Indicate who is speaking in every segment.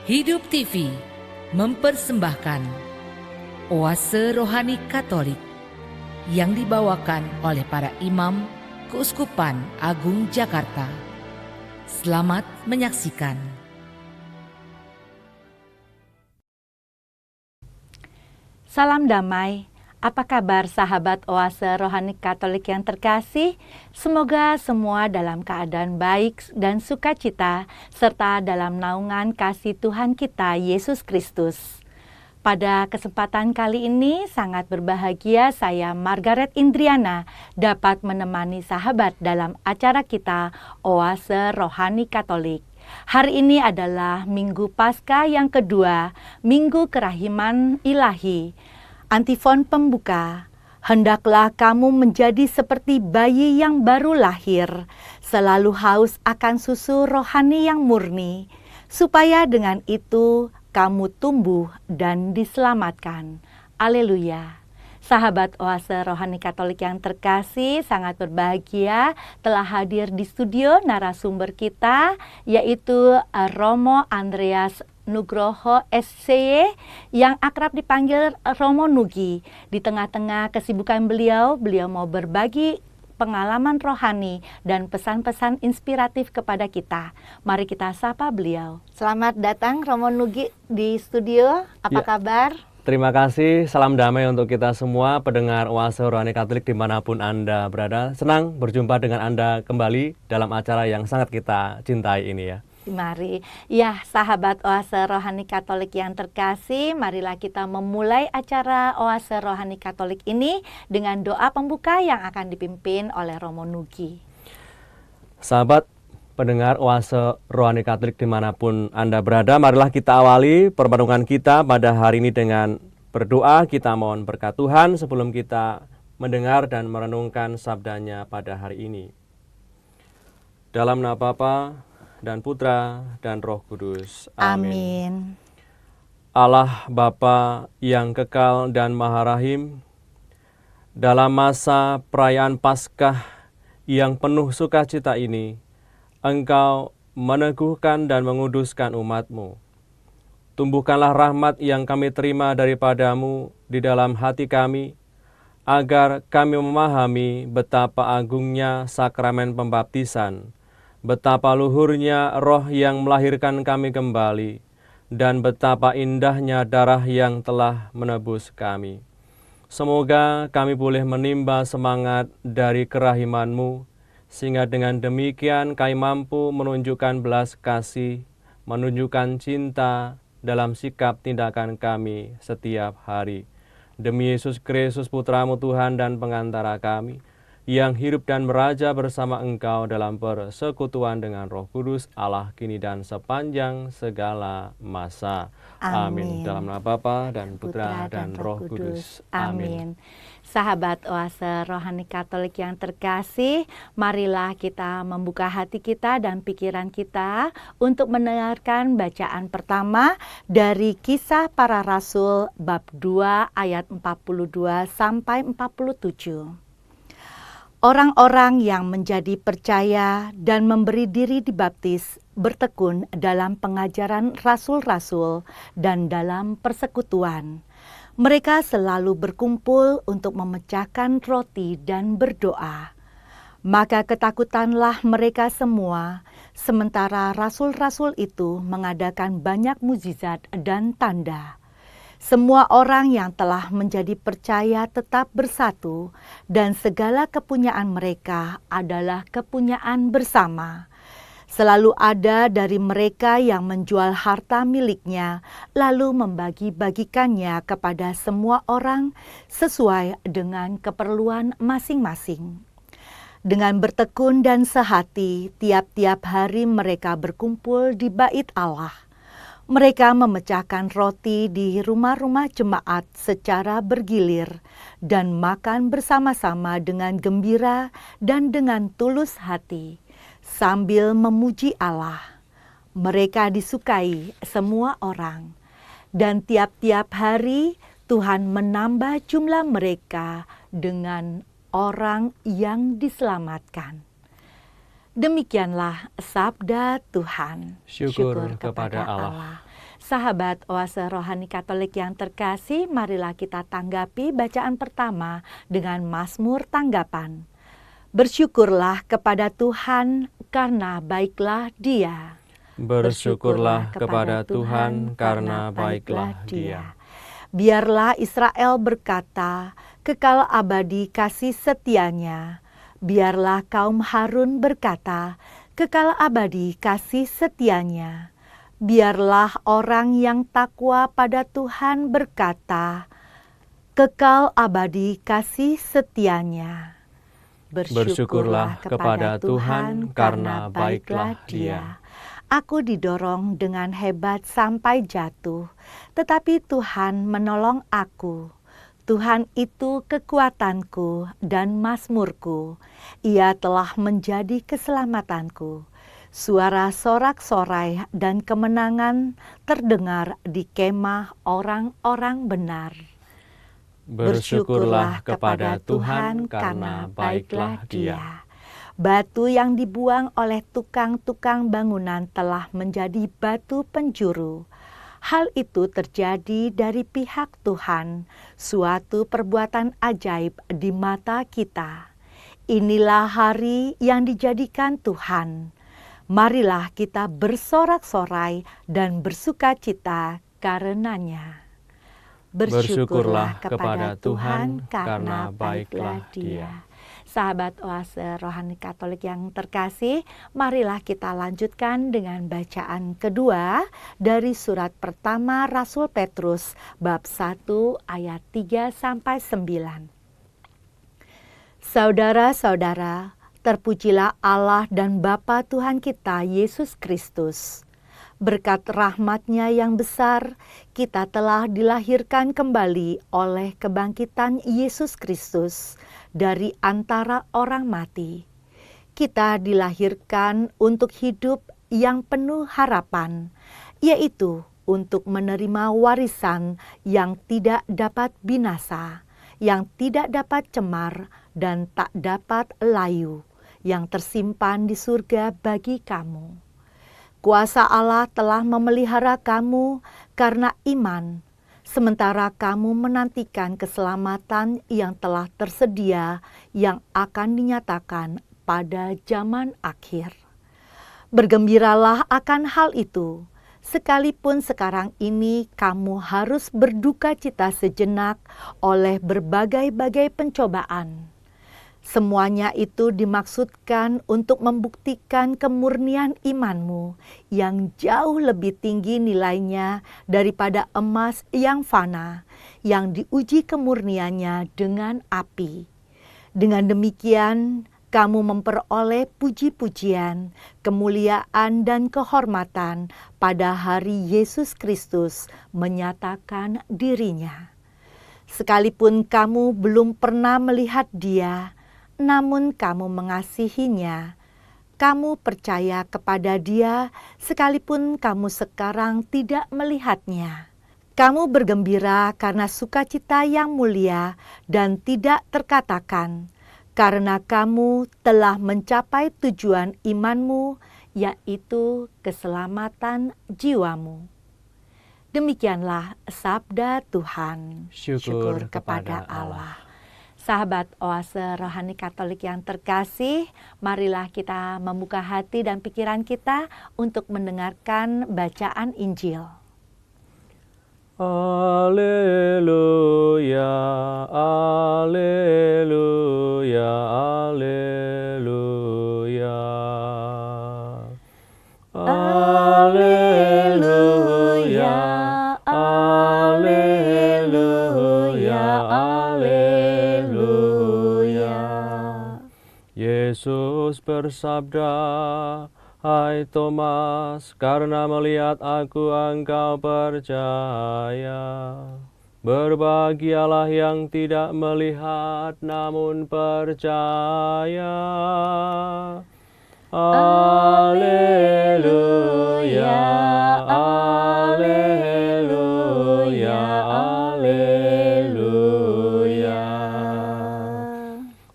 Speaker 1: Hidup TV mempersembahkan Oase Rohani Katolik yang dibawakan oleh para imam Keuskupan Agung Jakarta. Selamat menyaksikan.
Speaker 2: Salam damai. Apa kabar sahabat Oase Rohani Katolik yang terkasih? Semoga semua dalam keadaan baik dan sukacita serta dalam naungan kasih Tuhan kita Yesus Kristus. Pada kesempatan kali ini sangat berbahagia saya Margaret Indriana dapat menemani sahabat dalam acara kita Oase Rohani Katolik. Hari ini adalah Minggu Paskah yang kedua, Minggu Kerahiman Ilahi. Antifon pembuka, hendaklah kamu menjadi seperti bayi yang baru lahir, selalu haus akan susu rohani yang murni, supaya dengan itu kamu tumbuh dan diselamatkan. Haleluya. Sahabat Oase Rohani Katolik yang terkasih, sangat berbahagia telah hadir di studio narasumber kita, yaitu Romo Andreas Nugroho SCY yang akrab dipanggil Romo Nugi. Di tengah-tengah kesibukan beliau mau berbagi pengalaman rohani dan pesan-pesan inspiratif kepada kita. Mari kita sapa beliau. Selamat datang Romo Nugi di studio. Apa kabar?
Speaker 3: Terima kasih, salam damai untuk kita semua pendengar Oase Rohani Katolik dimanapun Anda berada. Senang berjumpa dengan Anda kembali dalam acara yang sangat kita cintai ini ya.
Speaker 2: Mari, ya sahabat Oase Rohani Katolik yang terkasih, marilah kita memulai acara Oase Rohani Katolik ini dengan doa pembuka yang akan dipimpin oleh Romo Nugi.
Speaker 3: Sahabat pendengar Oase Rohani Katolik dimanapun Anda berada, marilah kita awali permenungan kita pada hari ini dengan berdoa. Kita mohon berkat Tuhan sebelum kita mendengar dan merenungkan sabdanya pada hari ini. Dalam nama Bapa dan Putra dan Roh Kudus. Amin. Allah Bapa yang kekal dan Maha Rahim, dalam masa perayaan Paskah yang penuh sukacita ini, Engkau meneguhkan dan menguduskan umat-Mu. Tumbuhkanlah rahmat yang kami terima daripadamu di dalam hati kami, agar kami memahami betapa agungnya sakramen pembaptisan, betapa luhurnya roh yang melahirkan kami kembali, dan betapa indahnya darah yang telah menebus kami. Semoga kami boleh menimba semangat dari kerahiman-Mu, sehingga dengan demikian kami mampu menunjukkan belas kasih, menunjukkan cinta dalam sikap tindakan kami setiap hari. Demi Yesus Kristus Putra-Mu Tuhan dan pengantara kami, yang hidup dan meraja bersama Engkau dalam persekutuan dengan Roh Kudus, Allah kini dan sepanjang segala masa. Amin. Dalam nama Bapa dan Putra dan Roh Kudus. Amin.
Speaker 2: Sahabat Oase Rohani Katolik yang terkasih, marilah kita membuka hati kita dan pikiran kita untuk mendengarkan bacaan pertama dari Kisah Para Rasul bab 2 ayat 42 sampai 47. Orang-orang yang menjadi percaya dan memberi diri dibaptis bertekun dalam pengajaran rasul-rasul dan dalam persekutuan. Mereka selalu berkumpul untuk memecahkan roti dan berdoa. Maka ketakutanlah mereka semua, sementara rasul-rasul itu mengadakan banyak mukjizat dan tanda. Semua orang yang telah menjadi percaya tetap bersatu, dan segala kepunyaan mereka adalah kepunyaan bersama. Selalu ada dari mereka yang menjual harta miliknya, lalu membagi-bagikannya kepada semua orang sesuai dengan keperluan masing-masing. Dengan bertekun dan sehati, tiap-tiap hari mereka berkumpul di bait Allah. Mereka memecahkan roti di rumah-rumah jemaat secara bergilir dan makan bersama-sama dengan gembira dan dengan tulus hati, sambil memuji Allah. Mereka disukai semua orang, dan tiap-tiap hari Tuhan menambah jumlah mereka dengan orang yang diselamatkan. Demikianlah sabda Tuhan.
Speaker 3: Syukur kepada Allah.
Speaker 2: Sahabat Oase Rohani Katolik yang terkasih, marilah kita tanggapi bacaan pertama dengan Mazmur tanggapan. Bersyukurlah kepada Tuhan karena baiklah Dia.
Speaker 3: Bersyukurlah kepada Tuhan karena baiklah Dia.
Speaker 2: Biarlah Israel berkata, kekal abadi kasih setianya. Biarlah kaum Harun berkata, kekal abadi kasih setianya. Biarlah orang yang takwa pada Tuhan berkata, kekal abadi kasih setianya.
Speaker 3: Bersyukurlah kepada Tuhan karena baiklah Dia.
Speaker 2: Aku didorong dengan hebat sampai jatuh, tetapi Tuhan menolong aku. Tuhan itu kekuatanku dan mazmurku. Ia telah menjadi keselamatanku. Suara sorak-sorai dan kemenangan terdengar di kemah orang-orang benar.
Speaker 3: Bersyukurlah kepada Tuhan karena baiklah Dia.
Speaker 2: Batu yang dibuang oleh tukang-tukang bangunan telah menjadi batu penjuru. Hal itu terjadi dari pihak Tuhan, suatu perbuatan ajaib di mata kita. Inilah hari yang dijadikan Tuhan. Marilah kita bersorak-sorai dan bersukacita karenanya.
Speaker 3: Bersyukurlah kepada Tuhan karena baiklah Dia.
Speaker 2: Sahabat Oase Rohani Katolik yang terkasih, marilah kita lanjutkan dengan bacaan kedua dari surat pertama Rasul Petrus bab 1 ayat 3-9. Saudara-saudara, terpujilah Allah dan Bapa Tuhan kita Yesus Kristus. Berkat rahmat-Nya yang besar, kita telah dilahirkan kembali oleh kebangkitan Yesus Kristus dari antara orang mati. Kita dilahirkan untuk hidup yang penuh harapan, yaitu untuk menerima warisan yang tidak dapat binasa, yang tidak dapat cemar, dan tak dapat layu, yang tersimpan di surga bagi kamu. Kuasa Allah telah memelihara kamu karena iman, sementara kamu menantikan keselamatan yang telah tersedia yang akan dinyatakan pada zaman akhir. Bergembiralah akan hal itu, sekalipun sekarang ini kamu harus berduka cita sejenak oleh berbagai-bagai pencobaan. Semuanya itu dimaksudkan untuk membuktikan kemurnian imanmu yang jauh lebih tinggi nilainya daripada emas yang fana, yang diuji kemurniannya dengan api. Dengan demikian, kamu memperoleh puji-pujian, kemuliaan, dan kehormatan pada hari Yesus Kristus menyatakan dirinya. Sekalipun kamu belum pernah melihat Dia, namun kamu mengasihinya. Kamu percaya kepada Dia sekalipun kamu sekarang tidak melihatnya. Kamu bergembira karena sukacita yang mulia dan tidak terkatakan, karena kamu telah mencapai tujuan imanmu, yaitu keselamatan jiwamu. Demikianlah sabda Tuhan.
Speaker 3: Syukur kepada Allah.
Speaker 2: Sahabat Oase Rohani Katolik yang terkasih, marilah kita membuka hati dan pikiran kita untuk mendengarkan bacaan Injil.
Speaker 3: Alleluia, alleluia, alleluia. Alleluia, alleluia, alleluia. Yesus bersabda, "Hai Thomas, karena melihat aku engkau percaya. Berbahagialah yang tidak melihat namun percaya." Alleluia, alleluia, alleluia.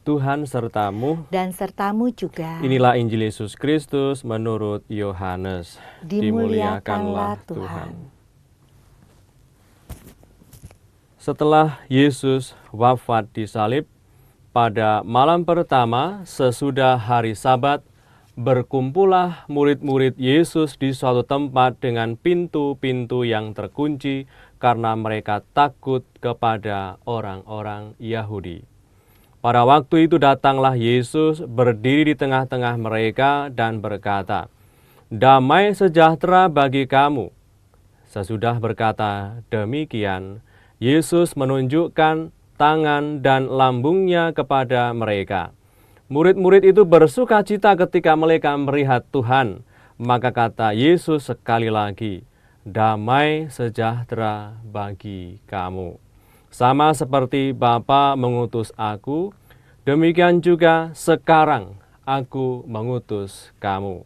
Speaker 3: Tuhan sertamu
Speaker 2: Dan sertamu juga.
Speaker 3: Inilah Injil Yesus Kristus menurut Yohanes.
Speaker 2: Dimuliakanlah Tuhan.
Speaker 3: Setelah Yesus wafat di salib, pada malam pertama sesudah hari Sabat, berkumpullah murid-murid Yesus di suatu tempat dengan pintu-pintu yang terkunci karena mereka takut kepada orang-orang Yahudi. Pada waktu itu datanglah Yesus berdiri di tengah-tengah mereka dan berkata, "Damai sejahtera bagi kamu." Sesudah berkata demikian, Yesus menunjukkan tangan dan lambungnya kepada mereka. Murid-murid itu bersukacita ketika mereka melihat Tuhan. Maka kata Yesus sekali lagi, "Damai sejahtera bagi kamu. Sama seperti Bapa mengutus aku, demikian juga sekarang aku mengutus kamu."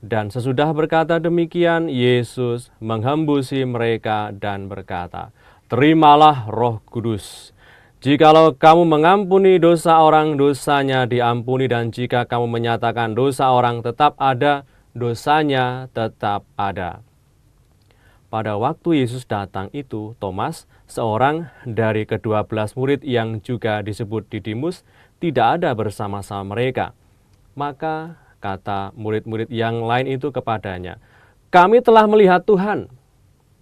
Speaker 3: Dan sesudah berkata demikian, Yesus menghembusi mereka dan berkata, "Terimalah Roh Kudus. Jikalau kamu mengampuni dosa orang, dosanya diampuni, dan jika kamu menyatakan dosa orang tetap ada, dosanya tetap ada." Pada waktu Yesus datang itu, Thomas, seorang dari ke-12 murid yang juga disebut Didimus, tidak ada bersama-sama mereka. Maka kata murid-murid yang lain itu kepadanya, "Kami telah melihat Tuhan."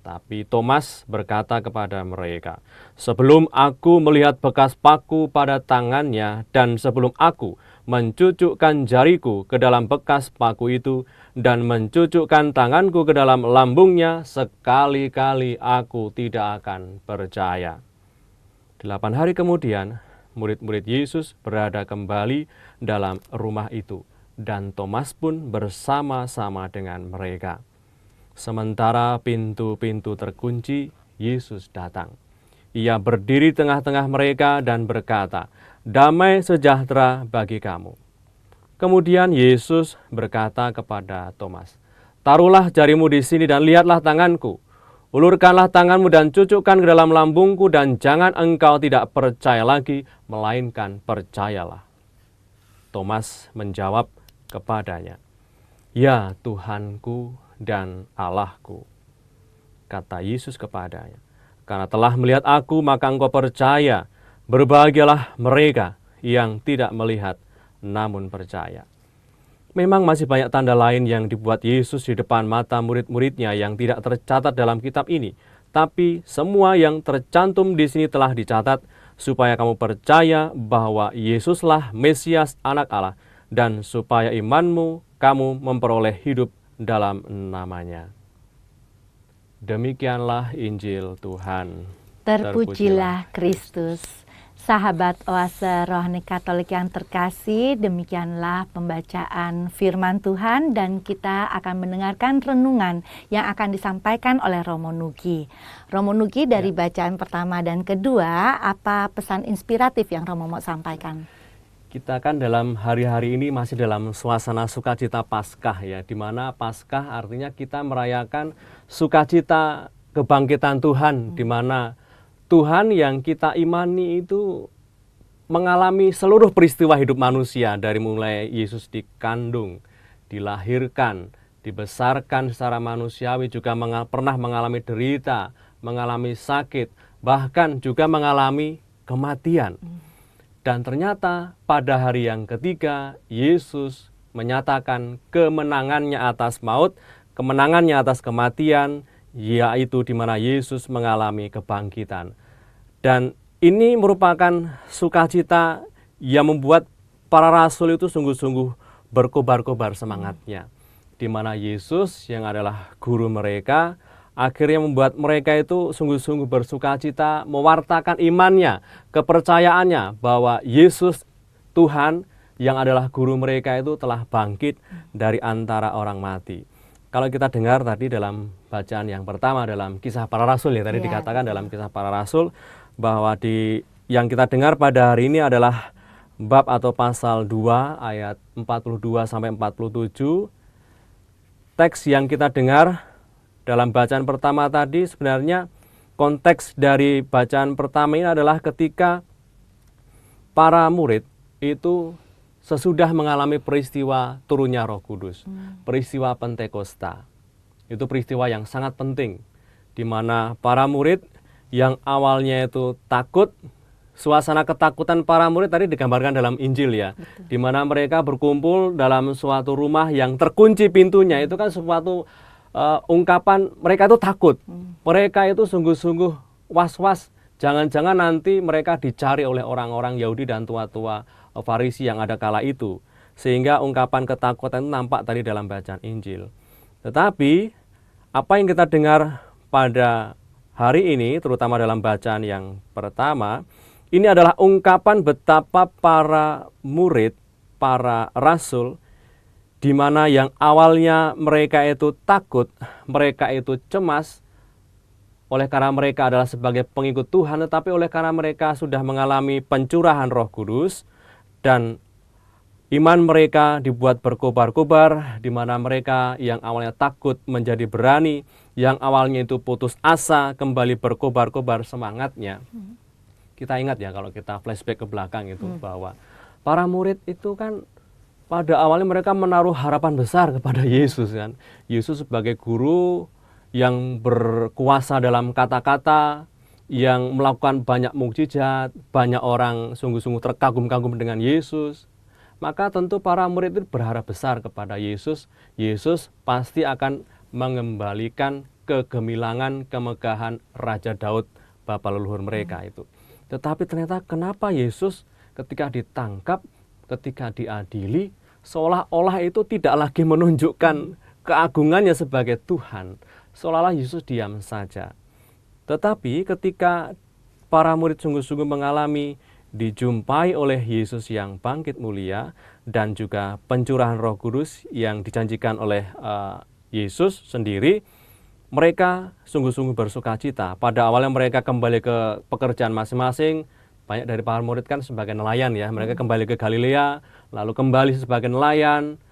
Speaker 3: Tapi Thomas berkata kepada mereka, "Sebelum aku melihat bekas paku pada tangannya, dan sebelum aku mencucukkan jariku ke dalam bekas paku itu, dan mencucukkan tanganku ke dalam lambungnya, sekali-kali aku tidak akan percaya." 8 hari kemudian, murid-murid Yesus berada kembali dalam rumah itu, dan Thomas pun bersama-sama dengan mereka. Sementara pintu-pintu terkunci, Yesus datang. Ia berdiri tengah-tengah mereka dan berkata, "Damai sejahtera bagi kamu." Kemudian Yesus berkata kepada Thomas, "Taruhlah jarimu di sini dan lihatlah tanganku. Ulurkanlah tanganmu dan cucukkan ke dalam lambungku, dan jangan engkau tidak percaya lagi, melainkan percayalah." Thomas menjawab kepadanya, "Ya Tuhanku dan Allahku." Kata Yesus kepadanya, "Karena telah melihat aku, maka engkau percaya. Berbahagialah mereka yang tidak melihat, namun percaya." Memang masih banyak tanda lain yang dibuat Yesus di depan mata murid-muridnya yang tidak tercatat dalam kitab ini. Tapi semua yang tercantum di sini telah dicatat, supaya kamu percaya bahwa Yesuslah Mesias Anak Allah, dan supaya imanmu kamu memperoleh hidup dalam namanya. Demikianlah Injil Tuhan.
Speaker 2: Terpujilah Kristus. Sahabat Oase Rohani Katolik yang terkasih, demikianlah pembacaan firman Tuhan, dan kita akan mendengarkan renungan yang akan disampaikan oleh Romo Nugi. Romo Nugi, dari bacaan pertama dan kedua, apa pesan inspiratif yang Romo mau sampaikan?
Speaker 3: Kita kan dalam hari-hari ini masih dalam suasana sukacita Paskah ya, di mana Paskah artinya kita merayakan sukacita kebangkitan Tuhan, di mana Tuhan yang kita imani itu mengalami seluruh peristiwa hidup manusia, dari mulai Yesus dikandung, dilahirkan, dibesarkan secara manusiawi, juga pernah mengalami derita, mengalami sakit, bahkan juga mengalami kematian. Dan ternyata pada hari yang ketiga, Yesus menyatakan kemenangannya atas maut, kemenangannya atas kematian, yaitu di mana Yesus mengalami kebangkitan. Dan ini merupakan sukacita yang membuat para rasul itu sungguh-sungguh berkobar-kobar semangatnya. Di mana Yesus yang adalah guru mereka, akhirnya membuat mereka itu sungguh-sungguh bersukacita, mewartakan imannya, kepercayaannya bahwa Yesus Tuhan yang adalah guru mereka itu telah bangkit dari antara orang mati. Kalau kita dengar tadi dalam bacaan yang pertama dalam Kisah Para Rasul ya, tadi dikatakan dalam Kisah Para Rasul bahwa yang kita dengar pada hari ini adalah bab atau pasal 2 ayat 42 sampai 47. Teks yang kita dengar dalam bacaan pertama tadi, sebenarnya konteks dari bacaan pertama ini adalah ketika para murid itu sesudah mengalami peristiwa turunnya Roh Kudus, peristiwa Pentakosta. Itu peristiwa yang sangat penting, di mana para murid yang awalnya itu takut. Suasana ketakutan para murid tadi digambarkan dalam Injil ya, di mana mereka berkumpul dalam suatu rumah yang terkunci pintunya. Itu kan suatu ungkapan mereka itu takut. Mereka itu sungguh-sungguh was-was. Jangan-jangan nanti mereka dicari oleh orang-orang Yahudi dan tua-tua Farisi yang ada kala itu. Sehingga ungkapan ketakutan itu nampak tadi dalam bacaan Injil. Tetapi apa yang kita dengar pada hari ini, terutama dalam bacaan yang pertama, ini adalah ungkapan betapa para murid, para rasul, di mana yang awalnya mereka itu takut, mereka itu cemas, oleh karena mereka adalah sebagai pengikut Tuhan, tetapi oleh karena mereka sudah mengalami pencurahan Roh Kudus, dan iman mereka dibuat berkobar-kobar, di mana mereka yang awalnya takut menjadi berani, yang awalnya itu putus asa, kembali berkobar-kobar semangatnya. Kita ingat ya kalau kita flashback ke belakang itu bahwa para murid itu kan pada awalnya mereka menaruh harapan besar kepada Yesus kan. Yesus sebagai guru yang berkuasa dalam kata-kata, yang melakukan banyak mukjizat, banyak orang sungguh-sungguh terkagum-kagum dengan Yesus. Maka tentu para murid itu berharap besar kepada Yesus. Yesus pasti akan mengembalikan kegemilangan, kemegahan Raja Daud, bapa leluhur mereka itu. Tetapi ternyata kenapa Yesus ketika ditangkap, ketika diadili, seolah-olah itu tidak lagi menunjukkan keagungannya sebagai Tuhan. Seolah-olah Yesus diam saja. Tetapi ketika para murid sungguh-sungguh mengalami dijumpai oleh Yesus yang bangkit mulia dan juga pencurahan Roh Kudus yang dijanjikan oleh Yesus sendiri, mereka sungguh-sungguh bersukacita. Pada awalnya mereka kembali ke pekerjaan masing-masing. Banyak dari para murid kan sebagai nelayan ya. Mereka kembali ke Galilea, lalu kembali sebagai nelayan.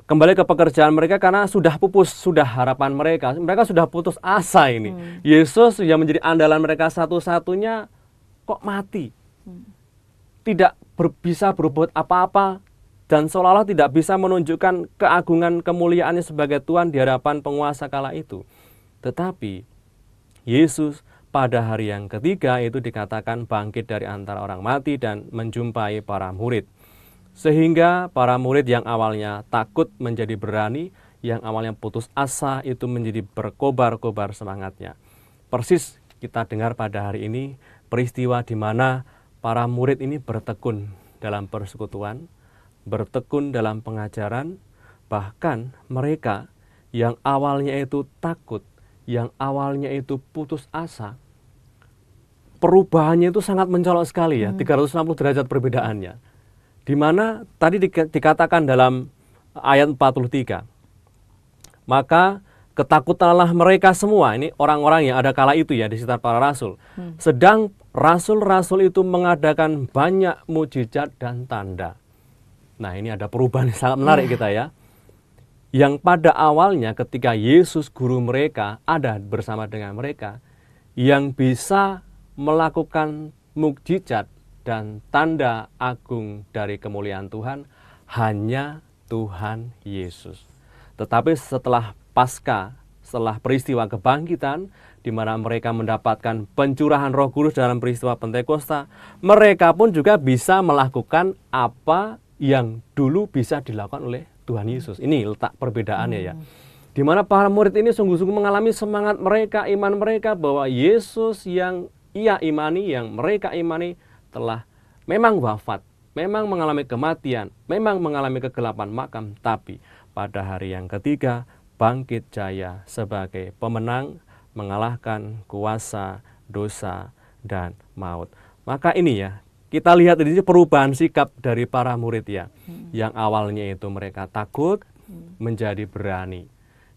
Speaker 3: Kembali ke pekerjaan mereka karena sudah pupus, sudah harapan mereka. Mereka sudah putus asa ini. Yesus yang menjadi andalan mereka satu-satunya kok mati. Tidak bisa berbuat apa-apa. Dan seolah-olah tidak bisa menunjukkan keagungan kemuliaannya sebagai Tuhan di hadapan penguasa kala itu. Tetapi Yesus pada hari yang ketiga itu dikatakan bangkit dari antara orang mati dan menjumpai para murid. Sehingga para murid yang awalnya takut menjadi berani, yang awalnya putus asa itu menjadi berkobar-kobar semangatnya. Persis kita dengar pada hari ini peristiwa di mana para murid ini bertekun dalam persekutuan, bertekun dalam pengajaran, bahkan mereka yang awalnya itu takut, yang awalnya itu putus asa, perubahannya itu sangat mencolok sekali ya, 360 derajat perbedaannya. Di mana tadi dikatakan dalam ayat 43, maka ketakutanlah mereka semua, ini orang-orang yang ada kala itu ya di sekitar para rasul. Sedang rasul-rasul itu mengadakan banyak mujizat dan tanda. Nah ini ada perubahan yang sangat menarik kita ya. Yang pada awalnya ketika Yesus guru mereka ada bersama dengan mereka, yang bisa melakukan mukjizat dan tanda agung dari kemuliaan Tuhan hanya Tuhan Yesus. Tetapi setelah Paskah, setelah peristiwa kebangkitan, di mana mereka mendapatkan pencurahan Roh Kudus dalam peristiwa Pentakosta, mereka pun juga bisa melakukan apa yang dulu bisa dilakukan oleh Tuhan Yesus. Ini letak perbedaannya ya. Di mana para murid ini sungguh-sungguh mengalami semangat mereka, iman mereka bahwa Yesus yang ia imani, yang mereka imani telah memang wafat, memang mengalami kematian, memang mengalami kegelapan makam, tapi pada hari yang ketiga bangkit jaya sebagai pemenang, mengalahkan kuasa, dosa, dan maut. Maka ini ya, kita lihat di sini perubahan sikap dari para murid ya. Yang awalnya itu mereka takut menjadi berani.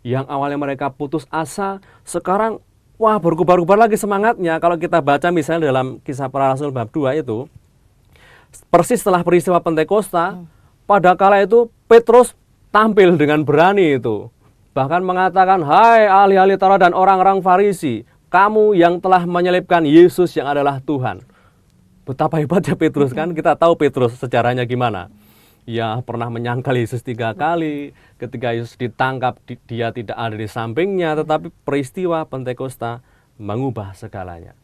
Speaker 3: Yang awalnya mereka putus asa, sekarang wah berkobar-kobar lagi semangatnya. Kalau kita baca misalnya dalam Kisah Para Rasul bab 2 itu, persis setelah peristiwa Pentakosta, pada kala itu Petrus tampil dengan berani itu. Bahkan mengatakan, hai ahli-ahli Taurat dan orang-orang Farisi, kamu yang telah menyelipkan Yesus yang adalah Tuhan. Betapa hebatnya Petrus kan, kita tahu Petrus sejarahnya gimana. Ia pernah menyangkal Yesus 3 kali, ketika Yesus ditangkap dia tidak ada di sampingnya, tetapi peristiwa Pentakosta mengubah segalanya.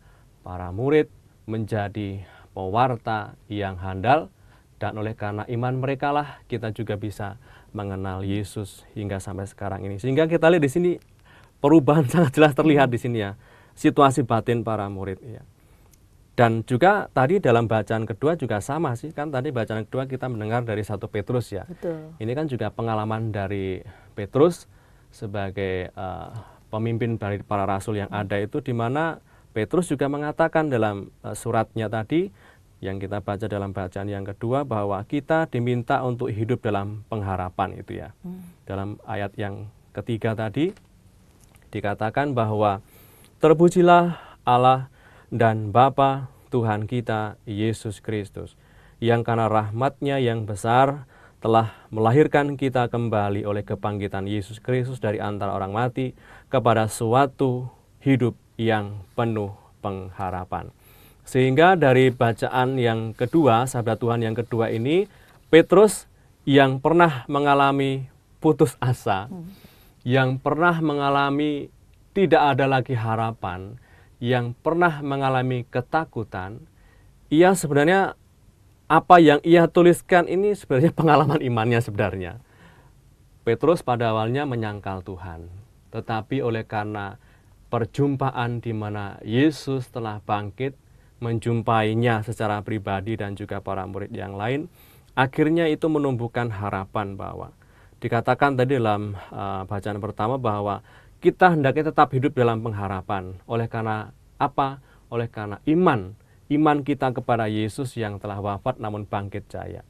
Speaker 3: Para murid menjadi pewarta yang handal, dan oleh karena iman mereka lah kita juga bisa mengenal Yesus hingga sampai sekarang ini. Sehingga kita lihat di sini perubahan sangat jelas terlihat di sini ya, situasi batin para murid ya. Dan juga tadi dalam bacaan kedua juga sama sih, kan tadi bacaan kedua kita mendengar dari 1 Petrus ya.
Speaker 2: Betul.
Speaker 3: Ini kan juga pengalaman dari Petrus sebagai pemimpin dari para rasul yang ada itu, di mana Petrus juga mengatakan dalam suratnya tadi yang kita baca dalam bacaan yang kedua bahwa kita diminta untuk hidup dalam pengharapan itu ya. Dalam ayat yang ketiga tadi dikatakan bahwa terpujilah Allah dan Bapa Tuhan kita Yesus Kristus, yang karena rahmat-Nya yang besar telah melahirkan kita kembali oleh kebangkitan Yesus Kristus dari antara orang mati kepada suatu hidup yang penuh pengharapan. Sehingga dari bacaan yang kedua, sabda Tuhan yang kedua ini, Petrus yang pernah mengalami putus asa, yang pernah mengalami tidak ada lagi harapan, yang pernah mengalami ketakutan, ia sebenarnya apa yang ia tuliskan ini sebenarnya pengalaman imannya sebenarnya. Petrus pada awalnya menyangkal Tuhan, tetapi oleh karena perjumpaan di mana Yesus telah bangkit, menjumpainya secara pribadi dan juga para murid yang lain, akhirnya itu menumbuhkan harapan bahwa dikatakan tadi dalam bacaan pertama bahwa kita hendaknya tetap hidup dalam pengharapan. Oleh karena apa? Oleh karena iman kita kepada Yesus yang telah wafat namun bangkit jaya.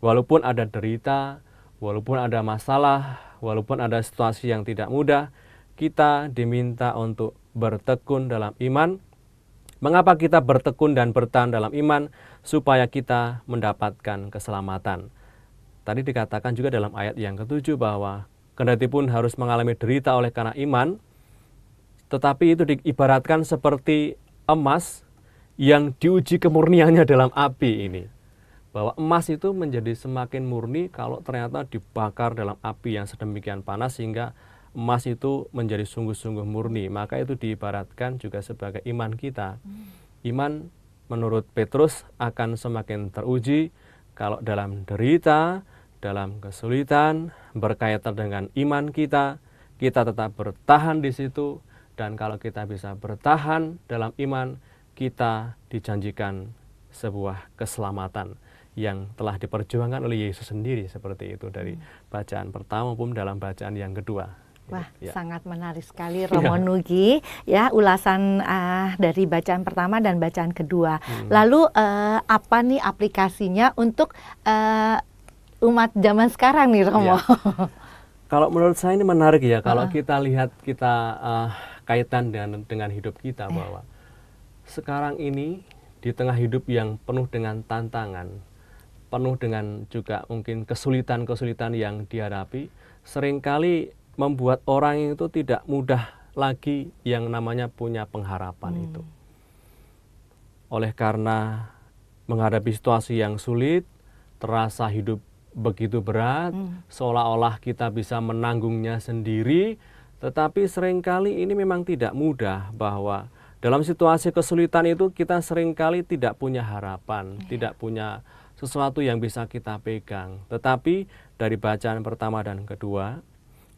Speaker 3: Walaupun ada derita, walaupun ada masalah, walaupun ada situasi yang tidak mudah, kita diminta untuk bertekun dalam iman. Mengapa kita bertekun dan bertahan dalam iman? Supaya kita mendapatkan keselamatan. Tadi dikatakan juga dalam ayat yang ke-7 bahwa kendatipun harus mengalami derita oleh karena iman, tetapi itu diibaratkan seperti emas yang diuji kemurniannya dalam api ini. Bahwa emas itu menjadi semakin murni kalau ternyata dibakar dalam api yang sedemikian panas sehingga emas itu menjadi sungguh-sungguh murni. Maka itu diibaratkan juga sebagai iman kita. Iman menurut Petrus akan semakin teruji kalau dalam derita, dalam kesulitan, berkaitan dengan iman kita tetap bertahan di situ, dan kalau kita bisa bertahan dalam iman, kita dijanjikan sebuah keselamatan yang telah diperjuangkan oleh Yesus sendiri, seperti itu dari bacaan pertama maupun dalam bacaan yang kedua.
Speaker 2: Wah,
Speaker 3: Ya.
Speaker 2: sangat menarik sekali Romo Nugi ya, ulasan dari bacaan pertama dan bacaan kedua. Lalu apa nih aplikasinya untuk umat zaman sekarang nih Romo?
Speaker 3: Ya. Kalau menurut saya ini menarik ya, kalau kita lihat, kita kaitan dengan hidup kita, bahwa sekarang ini di tengah hidup yang penuh dengan tantangan, penuh dengan juga mungkin kesulitan-kesulitan yang dihadapi, seringkali membuat orang itu tidak mudah lagi yang namanya punya pengharapan itu. Oleh karena menghadapi situasi yang sulit, terasa hidup begitu berat, seolah-olah kita bisa menanggungnya sendiri, tetapi seringkali ini memang tidak mudah, bahwa dalam situasi kesulitan itu kita seringkali tidak punya harapan, tidak punya sesuatu yang bisa kita pegang. Tetapi dari bacaan pertama dan kedua,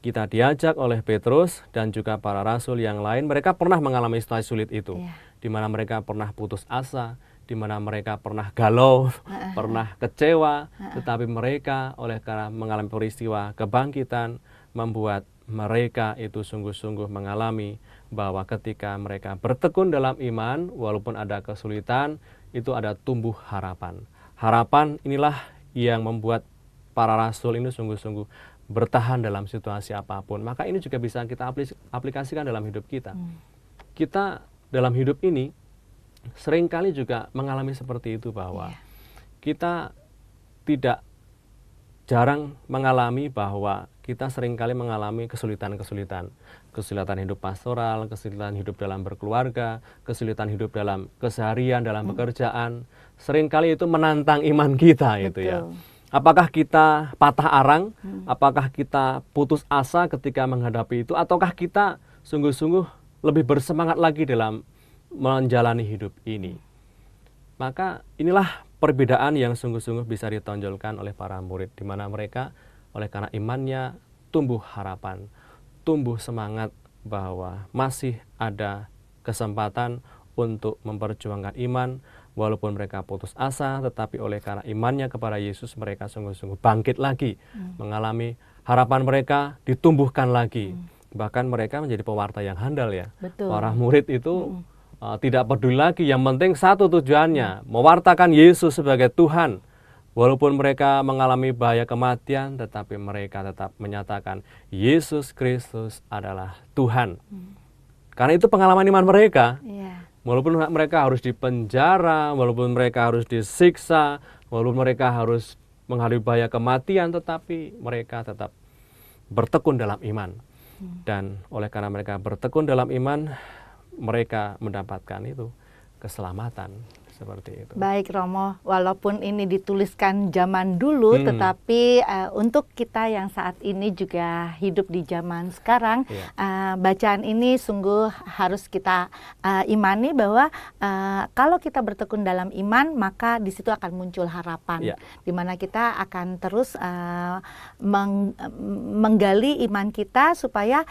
Speaker 3: kita diajak oleh Petrus dan juga para rasul yang lain, mereka pernah mengalami situasi sulit itu, di mana mereka pernah putus asa, di mana mereka pernah galau, pernah kecewa, tetapi mereka oleh karena mengalami peristiwa kebangkitan, membuat mereka itu sungguh-sungguh mengalami bahwa ketika mereka bertekun dalam iman, walaupun ada kesulitan, itu ada tumbuh harapan. Harapan inilah yang membuat para rasul ini sungguh-sungguh bertahan dalam situasi apapun. Maka ini juga bisa kita aplikasikan dalam hidup kita. Kita dalam hidup ini seringkali juga mengalami seperti itu, bahwa kita tidak jarang mengalami bahwa kita seringkali mengalami kesulitan-kesulitan. Kesulitan hidup pastoral, kesulitan hidup dalam berkeluarga, kesulitan hidup dalam keseharian, dalam pekerjaan. Seringkali itu menantang iman kita. Itu ya. Apakah kita patah arang? Apakah kita putus asa ketika menghadapi itu? Ataukah kita sungguh-sungguh lebih bersemangat lagi dalam menjalani hidup ini. Maka inilah perbedaan yang sungguh-sungguh bisa ditonjolkan oleh para murid, di mana mereka oleh karena imannya tumbuh harapan, tumbuh semangat bahwa masih ada kesempatan untuk memperjuangkan iman, walaupun mereka putus asa, tetapi oleh karena imannya kepada Yesus mereka sungguh-sungguh bangkit lagi, mengalami harapan mereka ditumbuhkan lagi. Bahkan mereka menjadi pewarta yang handal ya.
Speaker 2: Betul.
Speaker 3: Para murid itu tidak peduli lagi, yang penting satu tujuannya, mewartakan Yesus sebagai Tuhan. Walaupun mereka mengalami bahaya kematian, tetapi mereka tetap menyatakan Yesus Kristus adalah Tuhan. Karena itu pengalaman iman mereka. Walaupun mereka harus dipenjara, walaupun mereka harus disiksa, walaupun mereka harus menghadapi bahaya kematian, tetapi mereka tetap bertekun dalam iman. Dan oleh karena mereka bertekun dalam iman, mereka mendapatkan itu keselamatan, seperti itu.
Speaker 2: Baik Romo, walaupun ini dituliskan zaman dulu, tetapi untuk kita yang saat ini juga hidup di zaman sekarang, bacaan ini sungguh harus kita imani bahwa kalau kita bertekun dalam iman, maka di situ akan muncul harapan, di mana kita akan terus menggali iman kita supaya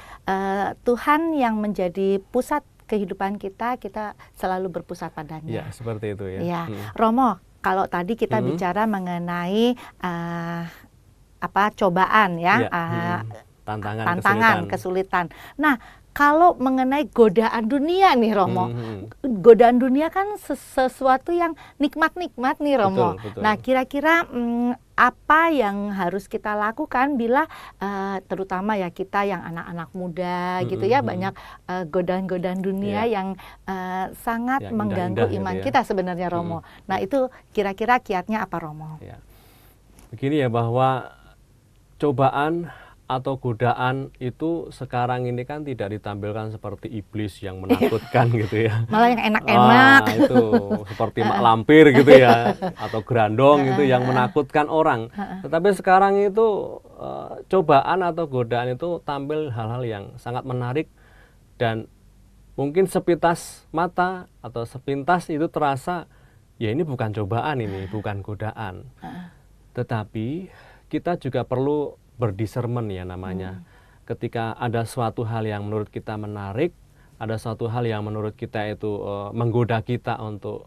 Speaker 2: Tuhan yang menjadi pusat kehidupan kita selalu berpusat padanya.
Speaker 3: Ya, seperti itu ya.
Speaker 2: Ya, Romo, kalau tadi kita bicara mengenai cobaan ya, tantangan, kesulitan. Nah, kalau mengenai godaan dunia nih Romo, godaan dunia kan sesuatu yang nikmat-nikmat nih Romo.
Speaker 3: Betul.
Speaker 2: Nah, kira-kira apa yang harus kita lakukan bila terutama ya kita yang anak-anak muda gitu ya, banyak godaan-godaan dunia yang sangat yang mengganggu iman gitu ya kita sebenarnya Romo. Nah, itu kira-kira kiatnya apa Romo?
Speaker 3: Ya. Begini ya, bahwa cobaan atau godaan itu sekarang ini kan tidak ditampilkan seperti iblis yang menakutkan gitu ya.
Speaker 2: Malah yang enak-enak.
Speaker 3: Itu seperti mak lampir gitu ya, atau gerandong gitu yang menakutkan orang. Tetapi sekarang itu cobaan atau godaan itu tampil hal-hal yang sangat menarik, dan mungkin sepintas mata atau sepintas itu terasa ya ini bukan cobaan, ini bukan godaan. Tetapi kita juga perlu berdiscernment ya namanya. Ketika ada suatu hal yang menurut kita menarik, ada suatu hal yang menurut kita itu menggoda kita untuk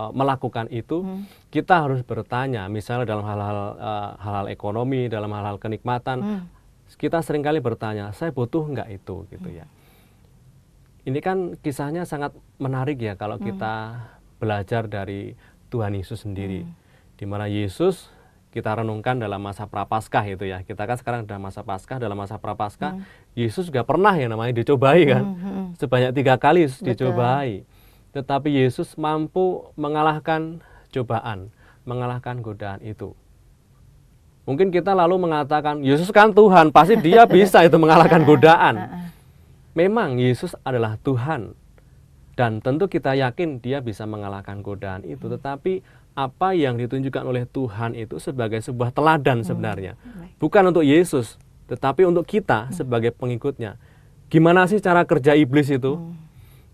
Speaker 3: melakukan itu, kita harus bertanya. Misalnya dalam hal-hal ekonomi, dalam hal-hal kenikmatan, kita seringkali bertanya, saya butuh nggak itu gitu ya. Ini kan kisahnya sangat menarik ya kalau kita belajar dari Tuhan Yesus sendiri, di mana Yesus kita renungkan dalam masa prapaskah itu ya. Kita kan sekarang dalam masa Paskah, dalam masa prapaskah, Yesus juga pernah yang namanya dicobai kan. Sebanyak 3 kali dicobai. Tetapi Yesus mampu mengalahkan cobaan, mengalahkan godaan itu. Mungkin kita lalu mengatakan, Yesus kan Tuhan, pasti dia bisa itu mengalahkan godaan. Memang Yesus adalah Tuhan. Dan tentu kita yakin dia bisa mengalahkan godaan itu. Tetapi apa yang ditunjukkan oleh Tuhan itu sebagai sebuah teladan sebenarnya. Bukan untuk Yesus, tetapi untuk kita sebagai pengikutnya. Gimana sih cara kerja iblis itu?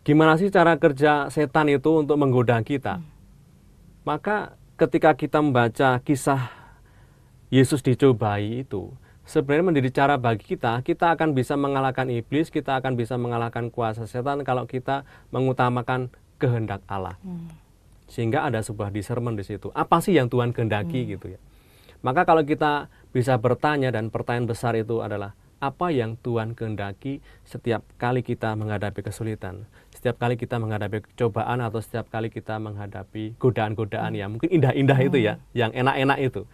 Speaker 3: Gimana sih cara kerja setan itu untuk menggoda kita? Maka ketika kita membaca kisah Yesus dicobai itu, sebenarnya menjadi cara bagi kita akan bisa mengalahkan iblis, kita akan bisa mengalahkan kuasa setan kalau kita mengutamakan kehendak Allah. Sehingga ada sebuah discernment di situ. Apa sih yang Tuhan kehendaki gitu ya. Maka kalau kita bisa bertanya, dan pertanyaan besar itu adalah apa yang Tuhan kehendaki setiap kali kita menghadapi kesulitan, setiap kali kita menghadapi cobaan, atau setiap kali kita menghadapi godaan-godaan yang mungkin indah-indah itu ya, yang enak-enak itu.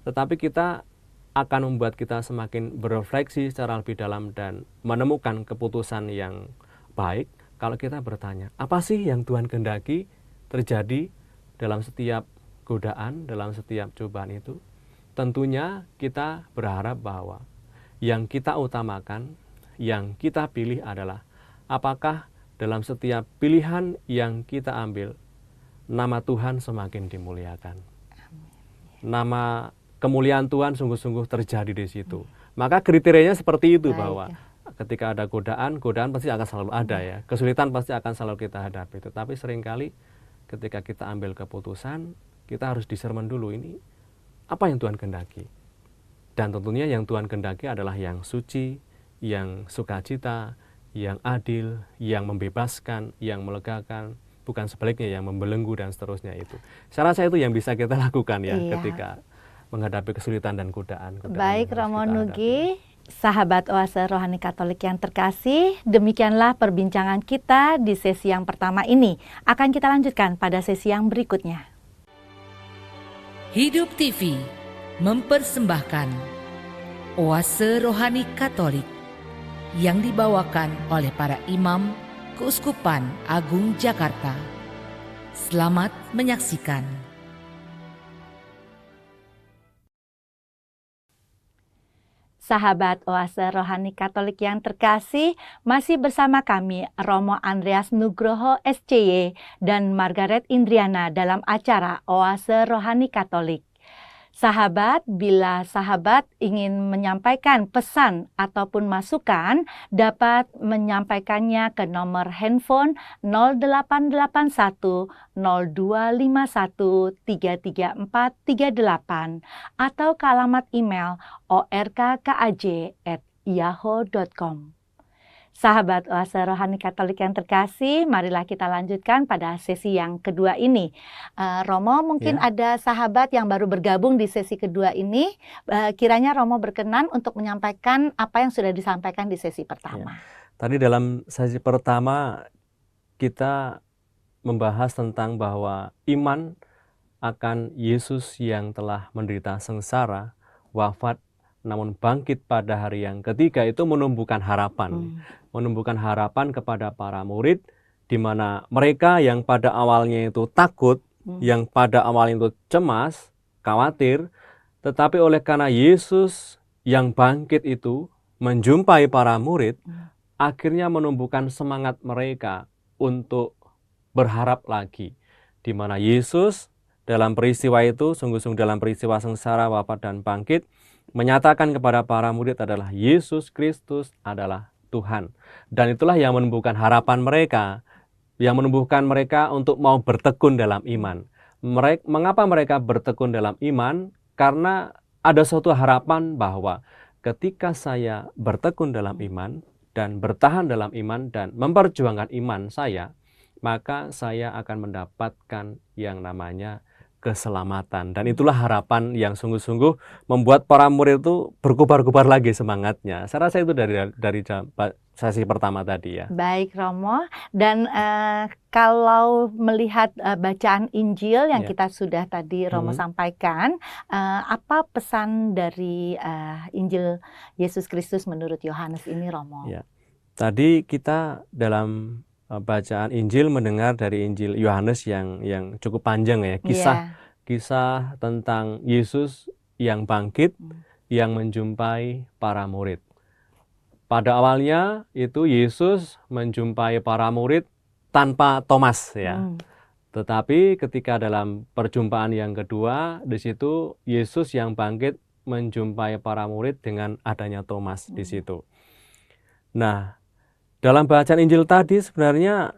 Speaker 3: Tetapi kita akan membuat kita semakin berefleksi secara lebih dalam dan menemukan keputusan yang baik kalau kita bertanya, apa sih yang Tuhan kehendaki terjadi dalam setiap godaan, dalam setiap cobaan itu. Tentunya kita berharap bahwa yang kita utamakan, yang kita pilih adalah apakah dalam setiap pilihan yang kita ambil, nama Tuhan semakin dimuliakan. Nama kemuliaan Tuhan sungguh-sungguh terjadi di situ. Maka kriterianya seperti itu, bahwa ketika ada godaan pasti akan selalu ada ya. Kesulitan pasti akan selalu kita hadapi. Tetapi seringkali ketika kita ambil keputusan, kita harus discernment dulu, ini apa yang Tuhan kehendaki. Dan tentunya yang Tuhan kehendaki adalah yang suci, yang sukacita, yang adil, yang membebaskan, yang melegakan, bukan sebaliknya yang membelenggu dan seterusnya itu. Saya rasa itu yang bisa kita lakukan ya ketika menghadapi kesulitan dan godaan.
Speaker 2: Baik Romo Nugi, sahabat Oase Rohani Katolik yang terkasih, demikianlah perbincangan kita di sesi yang pertama ini. Akan kita lanjutkan pada sesi yang berikutnya.
Speaker 1: Hidup TV mempersembahkan Oase Rohani Katolik yang dibawakan oleh para imam Keuskupan Agung Jakarta. Selamat menyaksikan.
Speaker 2: Sahabat Oase Rohani Katolik yang terkasih, masih bersama kami Romo Andreas Nugroho SCY dan Margaret Indriana dalam acara Oase Rohani Katolik. Sahabat, bila sahabat ingin menyampaikan pesan ataupun masukan, dapat menyampaikannya ke nomor handphone 0881 0251 33438 atau ke alamat email orkkaj@yahoo.com. Sahabat Oase Rohani Katolik yang terkasih, marilah kita lanjutkan pada sesi yang kedua ini. Romo, mungkin ada sahabat yang baru bergabung di sesi kedua ini. Kiranya Romo berkenan untuk menyampaikan apa yang sudah disampaikan di sesi pertama.
Speaker 3: Tadi dalam sesi pertama kita membahas tentang bahwa iman akan Yesus yang telah menderita sengsara, wafat, namun bangkit pada hari yang ketiga itu menumbuhkan harapan. Menumbuhkan harapan kepada para murid, di mana mereka yang pada awalnya itu takut, yang pada awalnya itu cemas, khawatir, tetapi oleh karena Yesus yang bangkit itu menjumpai para murid, akhirnya menumbuhkan semangat mereka untuk berharap lagi. Di mana Yesus dalam peristiwa itu, sungguh-sungguh dalam peristiwa sengsara, wafat, dan bangkit, menyatakan kepada para murid adalah Yesus Kristus adalah Tuhan. Dan itulah yang menumbuhkan harapan mereka, yang menumbuhkan mereka untuk mau bertekun dalam iman. Mengapa mereka bertekun dalam iman? Karena ada suatu harapan bahwa ketika saya bertekun dalam iman dan bertahan dalam iman dan memperjuangkan iman saya, maka saya akan mendapatkan yang namanya keselamatan. Dan itulah harapan yang sungguh-sungguh membuat para murid itu berkobar-kobar lagi semangatnya. Saya rasa itu dari sesi pertama tadi ya.
Speaker 2: Baik Romo, dan kalau melihat bacaan Injil yang kita sudah tadi Romo sampaikan, apa pesan dari Injil Yesus Kristus menurut Yohanes ini, Romo?
Speaker 3: Ya. Tadi kita dalam bacaan Injil mendengar dari Injil Yohanes yang cukup panjang ya, kisah tentang Yesus yang bangkit, yang menjumpai para murid. Pada awalnya itu Yesus menjumpai para murid tanpa Thomas ya. Tetapi ketika dalam perjumpaan yang kedua, di situ Yesus yang bangkit menjumpai para murid dengan adanya Thomas di situ. Nah, dalam bacaan Injil tadi sebenarnya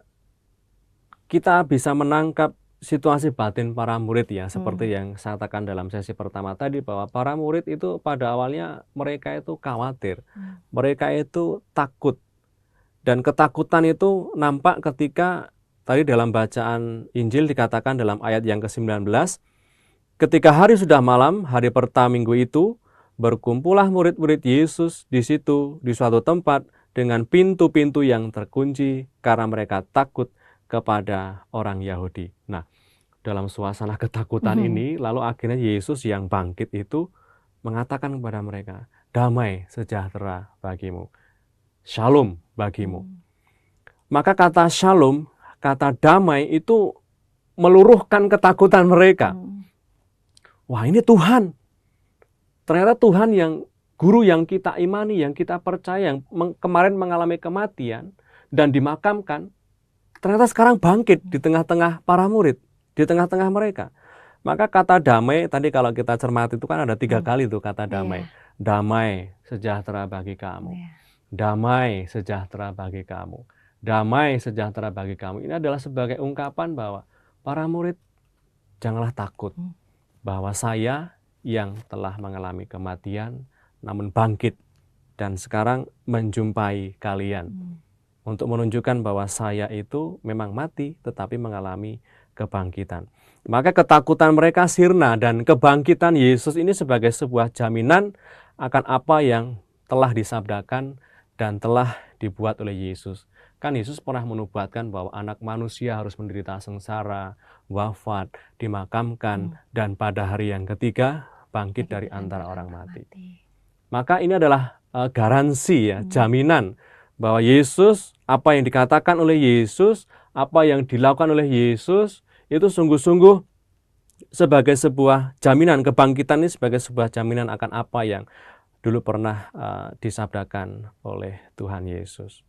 Speaker 3: kita bisa menangkap situasi batin para murid ya, seperti yang saya katakan dalam sesi pertama tadi, bahwa para murid itu pada awalnya mereka itu khawatir, mereka itu takut, dan ketakutan itu nampak ketika tadi dalam bacaan Injil dikatakan dalam ayat yang ke-19, ketika hari sudah malam, hari pertama minggu itu, berkumpullah murid-murid Yesus di situ, di suatu tempat, dengan pintu-pintu yang terkunci karena mereka takut kepada orang Yahudi. Nah, dalam suasana ketakutan ini, lalu akhirnya Yesus yang bangkit itu mengatakan kepada mereka, damai sejahtera bagimu, shalom bagimu. Maka kata shalom, kata damai itu meluruhkan ketakutan mereka. Wah, ini Tuhan. Ternyata Tuhan yang Guru yang kita imani, yang kita percaya, yang kemarin mengalami kematian dan dimakamkan, ternyata sekarang bangkit di tengah-tengah para murid, di tengah-tengah mereka. Maka kata damai, tadi kalau kita cermati itu kan ada 3 kali tuh kata damai. Damai sejahtera bagi kamu. damai sejahtera bagi kamu. Damai sejahtera bagi kamu. Ini adalah sebagai ungkapan bahwa para murid janganlah takut bahwa saya yang telah mengalami kematian namun bangkit dan sekarang menjumpai kalian. Untuk menunjukkan bahwa saya itu memang mati tetapi mengalami kebangkitan. Maka ketakutan mereka sirna dan kebangkitan Yesus ini sebagai sebuah jaminan akan apa yang telah disabdakan dan telah dibuat oleh Yesus. Kan Yesus pernah menubuatkan bahwa anak manusia harus menderita sengsara, wafat, dimakamkan, dan pada hari yang ketiga bangkit dari antara orang mati. Maka ini adalah garansi ya, jaminan bahwa Yesus, apa yang dikatakan oleh Yesus, apa yang dilakukan oleh Yesus, itu sungguh-sungguh sebagai sebuah jaminan. Kebangkitan ini sebagai sebuah jaminan akan apa yang dulu pernah disabdakan oleh Tuhan Yesus.